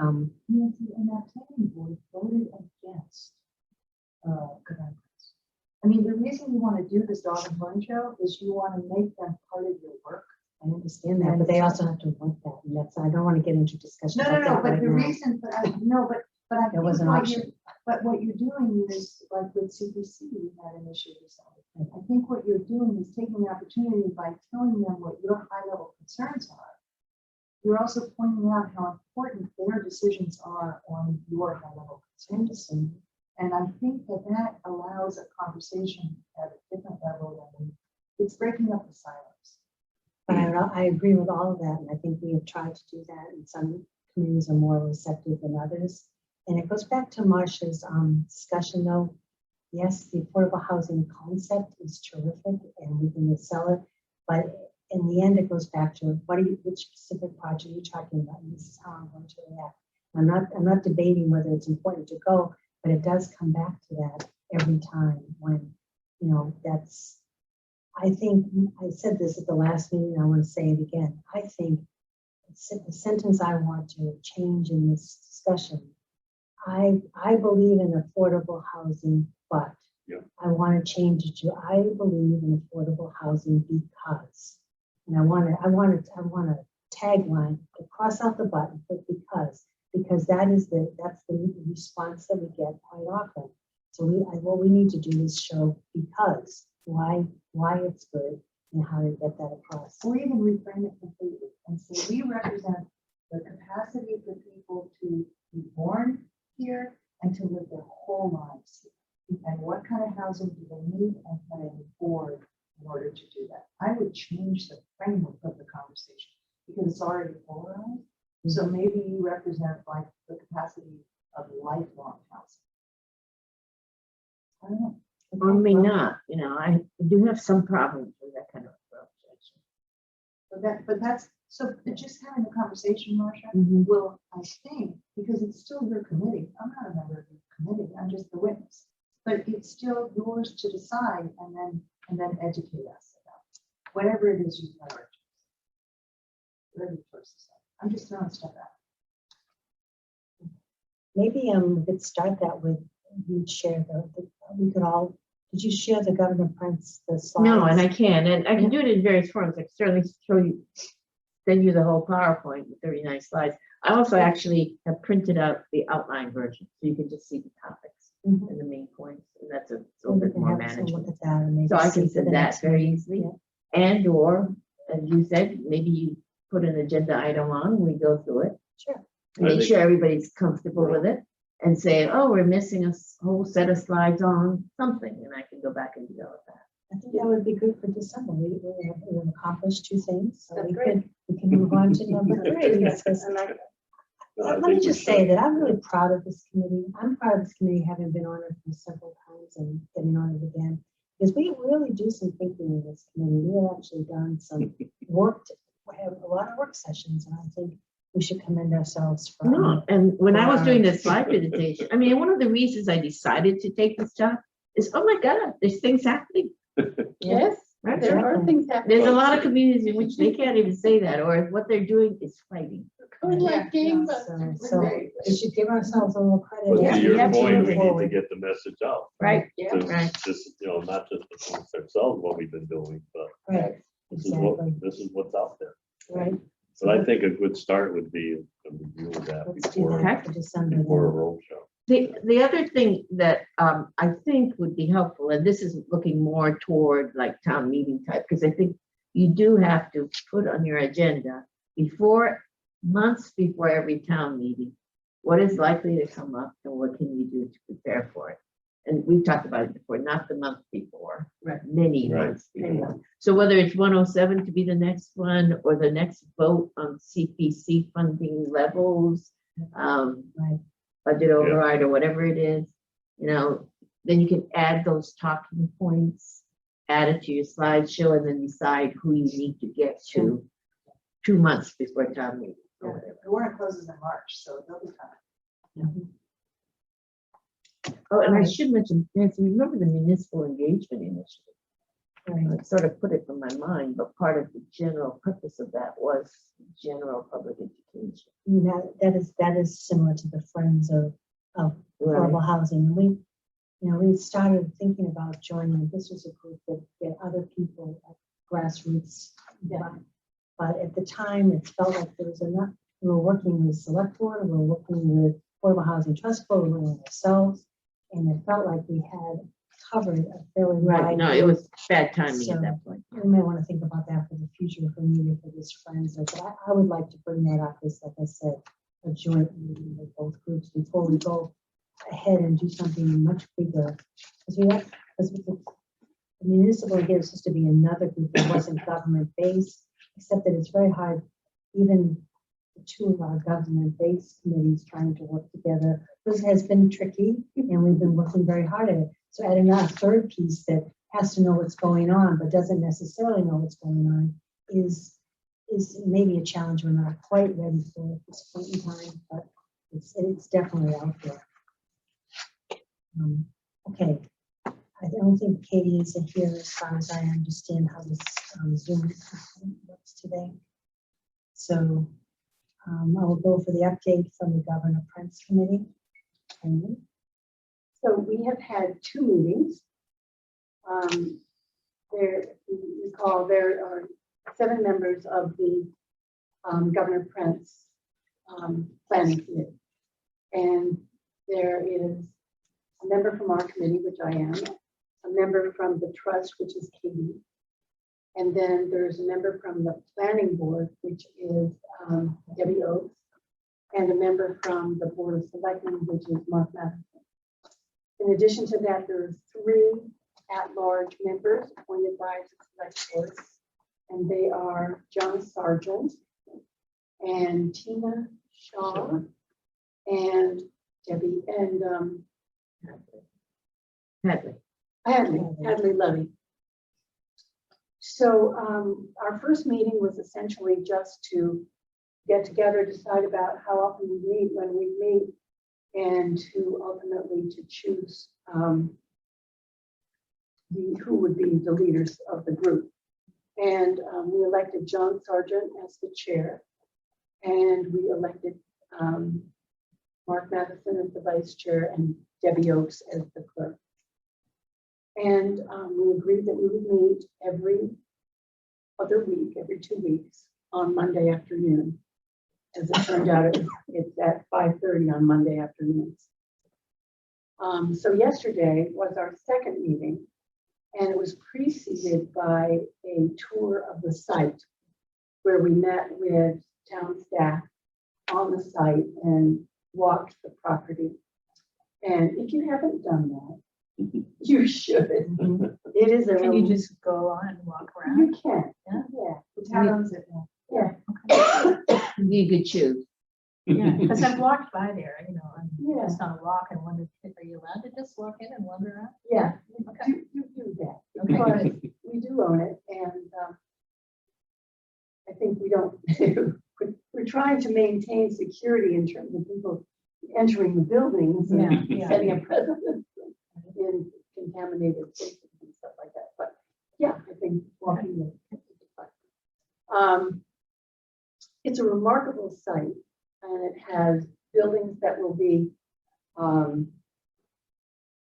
[SPEAKER 7] Nancy, and that planning board voted against governance. I mean, the reason you want to do this dog and bone show is you want to make them part of your work.
[SPEAKER 1] I understand that, but they also have to want that. And that's, I don't want to get into discussion
[SPEAKER 7] No,
[SPEAKER 1] about that
[SPEAKER 7] but
[SPEAKER 1] right
[SPEAKER 7] the
[SPEAKER 1] now.
[SPEAKER 7] reason, but I, no, but I
[SPEAKER 1] There
[SPEAKER 7] think
[SPEAKER 1] was an
[SPEAKER 7] what
[SPEAKER 1] option.
[SPEAKER 7] you're, but what you're doing is, like with CPC, we had an issue recently. I think what you're doing is taking the opportunity by telling them what your high level concerns are. You're also pointing out how important their decisions are on your high level concerns. And I think that that allows a conversation at a different level than it's breaking up the silence.
[SPEAKER 1] But I agree with all of that, and I think we have tried to do that, and some communities are more receptive than others. And it goes back to Marcia's discussion, though. Yes, the affordable housing concept is terrific, and we can sell it, but in the end, it goes back to which specific project are you talking about? And this is how I'm going to react. I'm not debating whether it's important to go, but it does come back to that every time when, that's. I think I said this at the last meeting, I want to say it again. I think the sentence I want to change in this discussion, I believe in affordable housing, but
[SPEAKER 2] Yeah.
[SPEAKER 1] I want to change it to I believe in affordable housing because. And I want a tagline to cross out the button, but because that's the response that we get quite often. So what we need to do is show because why it's good and how to get that across.
[SPEAKER 7] Or even reframe it completely and say, we represent the capacity for people to be born here and to live their whole lives here. And what kind of housing do they need and can they afford in order to do that? I would change the framework of the conversation because it's already polarized. So maybe you represent like the capacity of lifelong housing. I don't know.
[SPEAKER 6] Or may not, I do have some problems with that kind of approach.
[SPEAKER 7] But that's, so just having a conversation, Marcia,
[SPEAKER 6] Mhm.
[SPEAKER 7] will, I think, because it's still your committee, I'm not a member of your committee, I'm just the witness. But it's still yours to decide and then educate us about whatever it is you prioritize. Whatever your choices are. I'm just throwing stuff out.
[SPEAKER 1] Maybe we could start that with you share we could all, did you share the Governor Prince, the slides?
[SPEAKER 6] No, and I can do it in various forms. I can certainly send you the whole PowerPoint with 39 slides. I also actually have printed out the outline version, so you can just see the topics
[SPEAKER 1] Mhm.
[SPEAKER 6] and the main points, and that's a
[SPEAKER 1] So
[SPEAKER 6] little
[SPEAKER 1] we
[SPEAKER 6] bit
[SPEAKER 1] can
[SPEAKER 6] more
[SPEAKER 1] have some
[SPEAKER 6] manageable.
[SPEAKER 1] look at that and maybe
[SPEAKER 6] So I
[SPEAKER 1] see
[SPEAKER 6] can
[SPEAKER 1] for
[SPEAKER 6] send
[SPEAKER 1] the
[SPEAKER 6] that
[SPEAKER 1] next
[SPEAKER 6] very
[SPEAKER 1] meeting.
[SPEAKER 6] easily.
[SPEAKER 1] Yeah.
[SPEAKER 6] And or, as you said, maybe you put an agenda item on, we go through it.
[SPEAKER 1] Sure.
[SPEAKER 6] And
[SPEAKER 2] I
[SPEAKER 6] make
[SPEAKER 2] think-
[SPEAKER 6] sure everybody's comfortable with it and say, oh, we're missing a whole set of slides on something, and I can go back and develop that.
[SPEAKER 1] I think that would be good for December. We've accomplished two things. So
[SPEAKER 3] That's
[SPEAKER 1] we
[SPEAKER 3] great.
[SPEAKER 1] we can move on to number three. Because
[SPEAKER 3] And I-
[SPEAKER 2] I
[SPEAKER 1] Let me
[SPEAKER 2] think we
[SPEAKER 1] just say
[SPEAKER 2] should.
[SPEAKER 1] that I'm really proud of this committee. I'm proud of this committee, having been on it for several times and getting on it again. Because we really do some thinking in this committee. We have actually done some work, we have a lot of work sessions, and I think we should commend ourselves for.
[SPEAKER 6] No, and when I was doing
[SPEAKER 1] Wow.
[SPEAKER 6] the slide presentation, I mean, one of the reasons I decided to take this job is, oh my God, there's things happening.
[SPEAKER 3] Yes,
[SPEAKER 6] Right?
[SPEAKER 3] there are things happening.
[SPEAKER 6] There's a lot of communities in which they can't even say that, or what they're doing is fighting.
[SPEAKER 3] We're like
[SPEAKER 1] Yeah,
[SPEAKER 3] gangbusters.
[SPEAKER 1] so we should give ourselves a little credit.
[SPEAKER 2] But
[SPEAKER 6] Yeah,
[SPEAKER 2] to your
[SPEAKER 6] yeah,
[SPEAKER 2] point, we
[SPEAKER 6] absolutely.
[SPEAKER 2] need to
[SPEAKER 1] Forward.
[SPEAKER 2] get the message out.
[SPEAKER 6] Right,
[SPEAKER 3] Yeah,
[SPEAKER 6] right.
[SPEAKER 2] Just, you know, not just amongst ourselves, what we've been doing, but
[SPEAKER 1] Right,
[SPEAKER 2] this is what,
[SPEAKER 1] exactly,
[SPEAKER 2] this is what's out there.
[SPEAKER 1] right.
[SPEAKER 2] But I think a good start would be a review of that
[SPEAKER 1] Let's do
[SPEAKER 2] before,
[SPEAKER 1] that for December.
[SPEAKER 2] before a
[SPEAKER 1] then.
[SPEAKER 2] roadshow.
[SPEAKER 6] The other thing that I think would be helpful, and this is looking more toward like town meeting type, because I think you do have to put on your agenda months before every town meeting, what is likely to come up and what can you do to prepare for it? And we've talked about it before, not the month before,
[SPEAKER 3] Right.
[SPEAKER 6] many
[SPEAKER 2] Right.
[SPEAKER 6] months before. So whether it's 107 to be the next one, or the next vote on CPC funding levels,
[SPEAKER 1] Right.
[SPEAKER 6] budget override or whatever it is, you know, then you can add those talking points, add it to your slideshow, and then decide who you need to get to 2 months before town meeting. or whatever.
[SPEAKER 7] The warrant closes in March, so they'll be fine.
[SPEAKER 6] Oh, and I should mention, Nancy, remember the municipal engagement initiative?
[SPEAKER 1] Right.
[SPEAKER 6] I sort of put it from my mind, but part of the general purpose of that was general public education.
[SPEAKER 1] That is similar to the Friends of
[SPEAKER 6] Right.
[SPEAKER 1] Affordable Housing. And we started thinking about joining, this was a group that get other people at grassroots. But at the time, it felt like there was enough, we were working with select board, we were working with Affordable Housing Trust Board, we were working with ourselves. And it felt like we had covered a fairly
[SPEAKER 6] Right,
[SPEAKER 1] wide.
[SPEAKER 6] no, it
[SPEAKER 1] group.
[SPEAKER 6] was bad timing
[SPEAKER 1] So-
[SPEAKER 6] at that point.
[SPEAKER 1] We may want to think about that for the future, for maybe for this Friends, but I would like to bring that up as, like I said, a joint meeting with both groups before we go ahead and do something much bigger. Because the municipal here is supposed to be another group that wasn't government based, except that it's very hard, even the two of our government based committees trying to work together. This has been tricky and we've been working very hard at it. So adding a third piece that has to know what's going on, but doesn't necessarily know what's going on is maybe a challenge we're not quite ready for at this point in time, but it's definitely out there. Okay, I don't think Katie is here as far as I understand how this Zoom works today. So I will go for the update from the Governor Prince Committee. Amy?
[SPEAKER 3] So we have had 2 meetings. You recall there are 7 members of the Governor Prince Planning Committee. And there is a member from our committee, which I am, a member from the trust, which is Katie. And then there's a member from the planning board, which is Debbie Oaks, and a member from the Board of Selectmen, which is Mark Matheson. In addition to that, there's 3 at-large members appointed by the select board, and they are John Sargent and Tina Shaw and Debbie and
[SPEAKER 6] Hadley.
[SPEAKER 3] Hadley Levy. So our first meeting was essentially just to get together, decide about how often we meet, when we meet, and to ultimately to choose who would be the leaders of the group. And we elected John Sargent as the chair, and we elected Mark Matheson as the vice chair and Debbie Oaks as the clerk. And we agreed that we would meet every other week, every 2 weeks on Monday afternoon. As it turned out, it's at 5:30 on Monday afternoons. So yesterday was our second meeting, and it was preceded by a tour of the site. where we met with town staff on the site and walked the property. And if you haven't done that, you should. It is a.
[SPEAKER 4] Can you just go on and walk around?
[SPEAKER 3] You can,
[SPEAKER 4] Yeah.
[SPEAKER 3] yeah,
[SPEAKER 7] The town owns it now.
[SPEAKER 3] yeah.
[SPEAKER 6] You could choose.
[SPEAKER 4] Yeah, because I've walked by there, I'm
[SPEAKER 3] Yeah.
[SPEAKER 4] just on a walk and wondered, are you allowed to just walk in and wander around?
[SPEAKER 3] Yeah,
[SPEAKER 4] Okay.
[SPEAKER 3] you do that,
[SPEAKER 4] Okay,
[SPEAKER 3] because we do own it, and I think we don't, we're trying to maintain security in terms of people entering the buildings
[SPEAKER 4] Yeah,
[SPEAKER 3] and
[SPEAKER 4] yeah.
[SPEAKER 3] setting a precedent in contaminated places and stuff like that, but yeah, I think walking is fun. It's a remarkable site, and it has buildings that will be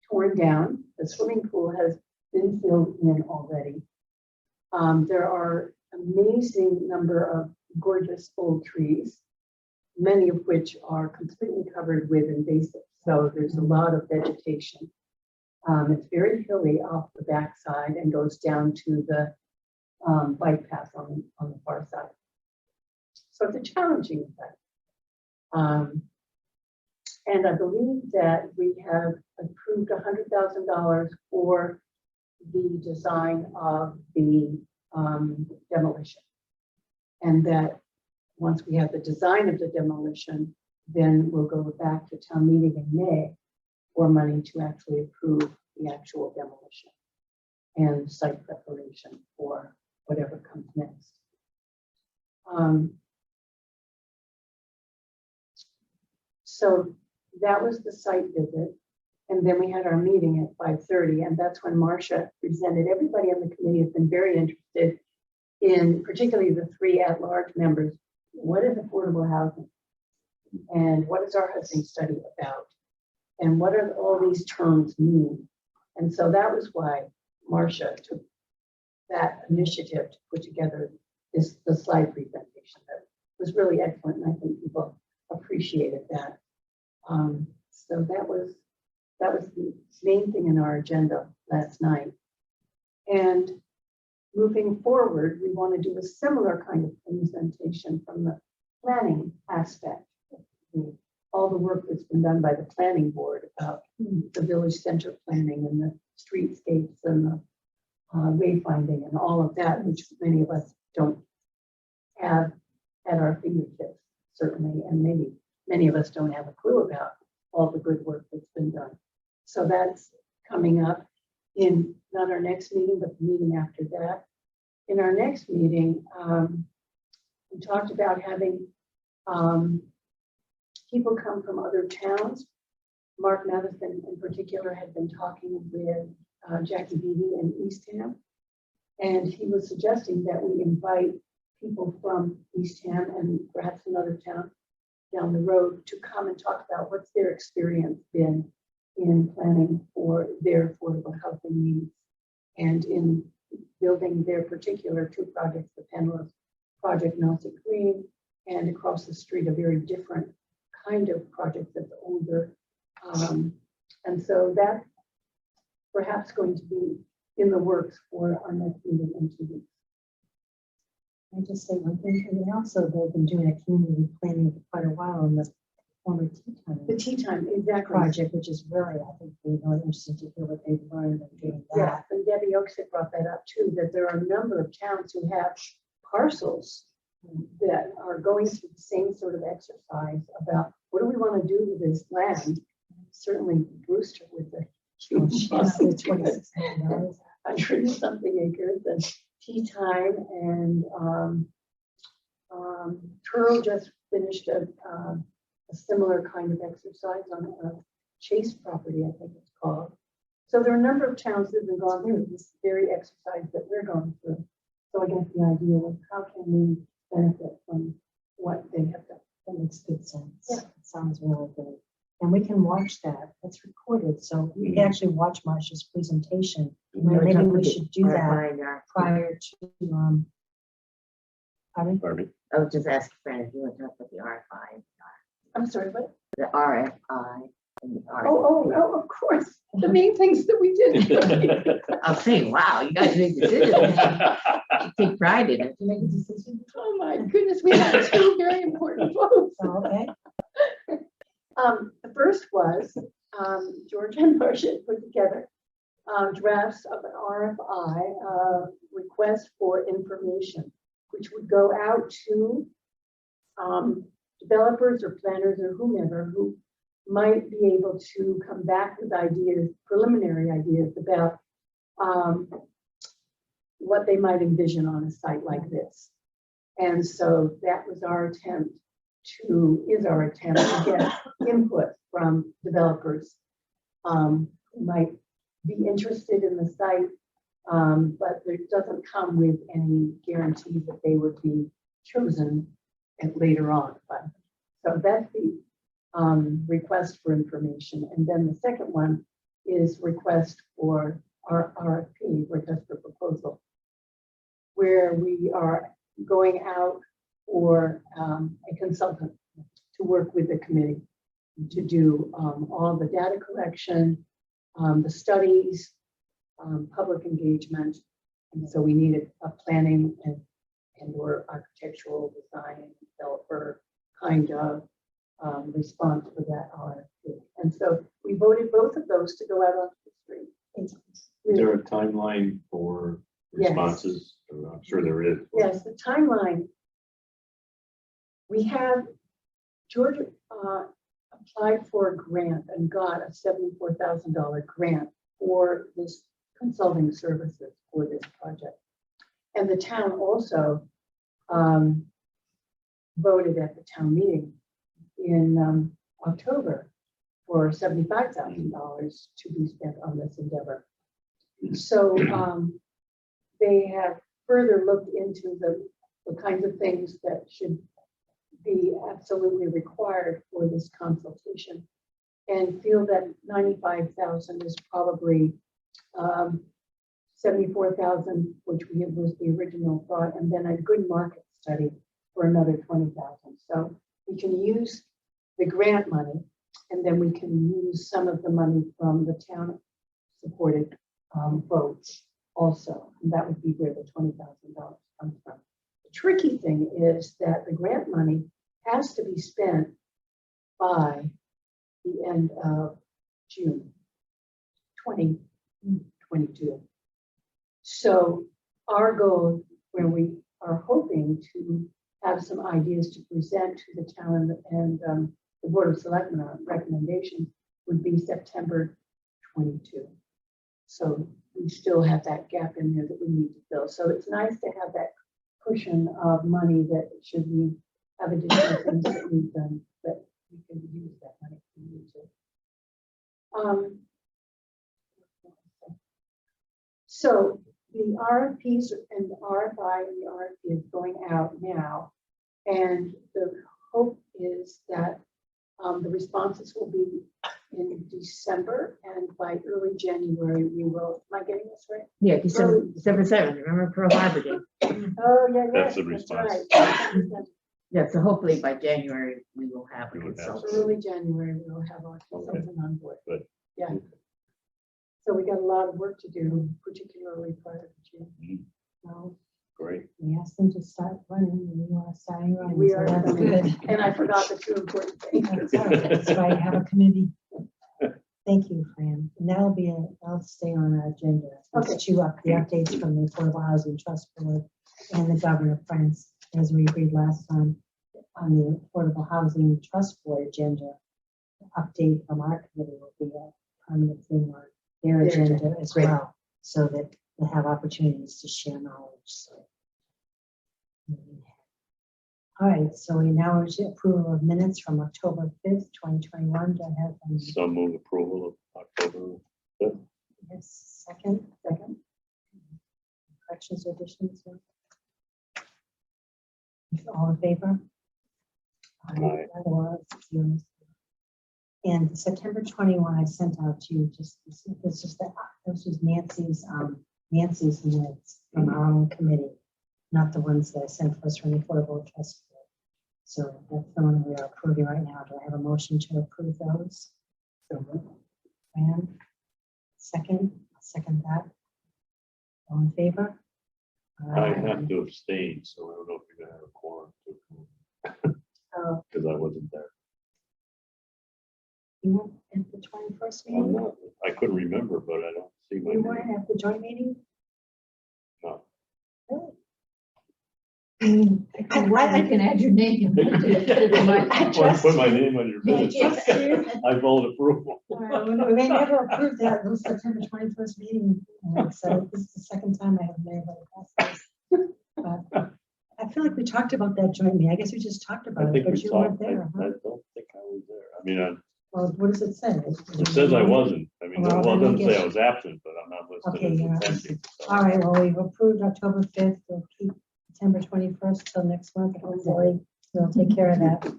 [SPEAKER 3] torn down. The swimming pool has been filled in already. There are amazing number of gorgeous old trees, many of which are completely covered with invasives. So there's a lot of vegetation. It's very hilly off the backside and goes down to the bike path on the far side. So it's a challenging site. And I believe that we have approved $100,000 for the design of the demolition. And that once we have the design of the demolition, then we'll go back to town meeting in May for money to actually approve the actual demolition and site preparation for whatever comes next. So that was the site visit. And then we had our meeting at 5:30, and that's when Marcia presented. Everybody on the committee has been very interested in, particularly the 3 at-large members. What is affordable housing? And what is our housing study about? And what are all these terms mean? And so that was why Marcia took that initiative to put together the slide presentation. That was really excellent, and I think people appreciated that. So that was the main thing in our agenda last night. And moving forward, we want to do a similar kind of presentation from the planning aspect. All the work that's been done by the planning board about the village center planning and the streetscapes and the wayfinding and all of that, which many of us don't have at our fingertips, certainly, and maybe many of us don't have a clue about all the good work that's been done. So that's coming up in not our next meeting, but the meeting after that. In our next meeting, we talked about having people come from other towns. Mark Matheson in particular had been talking with Jackie Beebe in Eastham, and he was suggesting that we invite people from Eastham and perhaps another town down the road to come and talk about what's their experience been in planning for their affordable housing needs and in building their particular 2 projects, the Penrose project, Nauset Green, and across the street, a very different kind of project that's older. And so that's perhaps going to be in the works for our next meeting in 2 weeks.
[SPEAKER 1] I just say one thing, and also they've been doing a community planning for quite a while on the former tea
[SPEAKER 3] The
[SPEAKER 1] time
[SPEAKER 3] tea time, exactly.
[SPEAKER 1] project, which is really, I think, they're really interested to hear what they've learned and doing that.
[SPEAKER 3] Yes, and Debbie Oaks had brought that up too, that there are a number of towns who have parcels that are going through the same sort of exercise about what do we want to do with this land? Certainly Brewster with the huge
[SPEAKER 1] It's 26 million.
[SPEAKER 3] 100 something acres and tea time and Truro just finished a similar kind of exercise on a Chase property, I think it's called. So there are a number of towns that have been going through this very exercise that we're going through. So I guess the idea was how can we benefit from what they have done?
[SPEAKER 1] That makes good sense.
[SPEAKER 3] Yeah.
[SPEAKER 1] It sounds really good. And we can watch that. That's recorded. So we can actually watch Marcia's presentation. Maybe we should do that prior to, pardon?
[SPEAKER 2] Pardon me?
[SPEAKER 8] I was just asking Fran if you want to talk about the RFI,
[SPEAKER 3] I'm sorry, what?
[SPEAKER 8] the RFI,
[SPEAKER 3] Oh, of course, the main things that we did.
[SPEAKER 6] I'll say, wow, you guys make decisions. You take pride in it.
[SPEAKER 1] Make a decision.
[SPEAKER 3] Oh, my goodness, we had two very important votes.
[SPEAKER 1] Okay,
[SPEAKER 3] The first was, George and Marcia put together drafts of an RFI, request for information, which would go out to developers or planners or whomever who might be able to come back with ideas, preliminary ideas about what they might envision on a site like this. And so that was our attempt to get input from developers who might be interested in the site, but it doesn't come with any guarantee that they would be chosen later on. But so that's the request for information. And then the second one is request for our RFP, request for proposal, where we are going out for a consultant to work with the committee to do all the data collection, the studies, public engagement. And so we needed a planning and or architectural design developer kind of response for that RFP. And so we voted both of those to go out onto the street.
[SPEAKER 2] Is there a timeline for
[SPEAKER 3] Yes.
[SPEAKER 2] responses? I'm sure there is.
[SPEAKER 3] Yes, the timeline. We have, Georgia applied for a grant and got a $74,000 grant for this consulting services for this project. And the town also voted at the town meeting in October for $75,000 to be spent on this endeavor. So they have further looked into the kinds of things that should be absolutely required for this consultation and feel that 95,000 is probably 74,000, which was the original thought, and then a good market study for another 20,000. So we can use the grant money, and then we can use some of the money from the town supported votes also, and that would be where the $20,000 comes from. The tricky thing is that the grant money has to be spent by the end of June 2022. So our goal, where we are hoping to have some ideas to present to the town and the Board of Selectmen on recommendations, would be September 22. So we still have that gap in there that we need to fill. So it's nice to have that cushion of money that should we have additional things that we've done, that we can use that money if we need to. So the RFPs and the RFI and the RFP is going out now. And the hope is that the responses will be in December, and by early January, we will, am I getting this right?
[SPEAKER 6] Yeah, December 7th, remember Pearl Harbor Day?
[SPEAKER 3] Oh, yeah,
[SPEAKER 2] That's the
[SPEAKER 3] yes,
[SPEAKER 2] response.
[SPEAKER 3] right.
[SPEAKER 6] Yeah, so hopefully by January, we will have a
[SPEAKER 2] We would have
[SPEAKER 6] consultant.
[SPEAKER 3] So early January, we will have our consultant on board.
[SPEAKER 2] Good.
[SPEAKER 3] Yeah. So we got a lot of work to do, particularly prior to June.
[SPEAKER 2] Mhm.
[SPEAKER 1] well,
[SPEAKER 2] Great.
[SPEAKER 1] we asked them to start running, and we are starting running.
[SPEAKER 3] We
[SPEAKER 1] so
[SPEAKER 3] are,
[SPEAKER 1] That's good.
[SPEAKER 3] and I forgot the two important things.
[SPEAKER 1] That's all right. That's why I have a committee. Thank you, Fran. And that'll stay on our agenda.
[SPEAKER 3] Okay.
[SPEAKER 1] Let's chew up the updates from the Affordable Housing Trust Board and the Governor Prince, as we agreed last time on the Affordable Housing Trust Board agenda. The update from our committee will be a permanent thing on their
[SPEAKER 3] Their
[SPEAKER 1] agenda
[SPEAKER 3] agenda.
[SPEAKER 1] as
[SPEAKER 3] Great.
[SPEAKER 1] well, so that they'll have opportunities to share knowledge. So. All right, so we now are to approval of minutes from October 5th, 2021. Do I have any
[SPEAKER 2] So move approval of October 5th.
[SPEAKER 1] yes, second? Corrections or additions? All in favor?
[SPEAKER 2] Aye.
[SPEAKER 1] Otherwise, it's unanimous. And September 21, I sent out to you, just, this is Nancy's minutes from our own committee, not the ones that I sent to us from the Affordable Trust Board. So that's the one we are approving right now. Do I have a motion to approve those? Fran, second that. All in favor?
[SPEAKER 2] I have to abstain, so I don't know if you're gonna have a quorum.
[SPEAKER 1] Oh,
[SPEAKER 2] Because I wasn't there.
[SPEAKER 1] you weren't at the 21st
[SPEAKER 2] I'm
[SPEAKER 1] meeting?
[SPEAKER 2] not, I couldn't remember, but I don't see my
[SPEAKER 1] You
[SPEAKER 2] name.
[SPEAKER 1] weren't at the joint meeting?
[SPEAKER 2] No.
[SPEAKER 4] I can add your name.
[SPEAKER 2] Well, put my name on your
[SPEAKER 1] I
[SPEAKER 2] minutes.
[SPEAKER 1] trust you.
[SPEAKER 2] I vote approval.
[SPEAKER 1] We may never approved that, those September 21st meeting, so this is the second time I have been able to pass this. But I feel like we talked about that joint meeting, I guess we just talked
[SPEAKER 2] I
[SPEAKER 1] about it,
[SPEAKER 2] think we
[SPEAKER 1] but you weren't
[SPEAKER 2] talked, I
[SPEAKER 1] there, huh?
[SPEAKER 2] don't think I was there. I mean,
[SPEAKER 1] Well, what does it say?
[SPEAKER 2] it says I wasn't. I mean,
[SPEAKER 1] Well,
[SPEAKER 2] well, it
[SPEAKER 1] then I
[SPEAKER 2] doesn't say
[SPEAKER 1] guess-
[SPEAKER 2] I was absent, but I'm not listed
[SPEAKER 1] Okay,
[SPEAKER 2] as
[SPEAKER 1] you're not
[SPEAKER 2] attending. so-
[SPEAKER 1] All right, well, we've approved October 5th, we'll keep September 21st till next month, hopefully, we'll take care of that.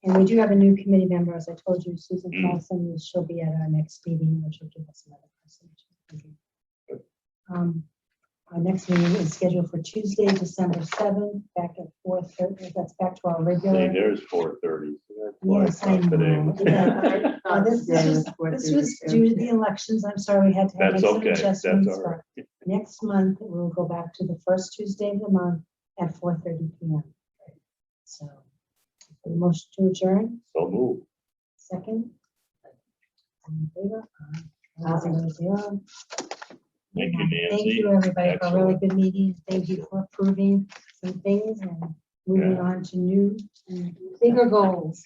[SPEAKER 1] And we do have a new committee member, as I told you, Susan Carlson, she'll be at our next meeting, which will give us another person. Our next meeting is scheduled for Tuesday, December 7th, back at 4:30, that's back to our
[SPEAKER 2] See,
[SPEAKER 1] regular.
[SPEAKER 2] there's 4:30.
[SPEAKER 1] Yes, I know. Yeah. This was due to the elections, I'm sorry, we had to have
[SPEAKER 2] That's
[SPEAKER 1] some
[SPEAKER 2] okay, that's
[SPEAKER 1] adjustments,
[SPEAKER 2] all
[SPEAKER 1] but
[SPEAKER 2] right.
[SPEAKER 1] next month, we'll go back to the first Tuesday of the month at 4:30 PM. So, the motion to adjourn,
[SPEAKER 2] So move.
[SPEAKER 1] second. All in favor? Aye. 0, 0.
[SPEAKER 2] Thank you, Nancy.
[SPEAKER 1] Thank you, everybody, for a really
[SPEAKER 2] Excellent.
[SPEAKER 1] good meeting. Thank you for approving some things and moving
[SPEAKER 2] Yeah.
[SPEAKER 1] on to new and bigger goals.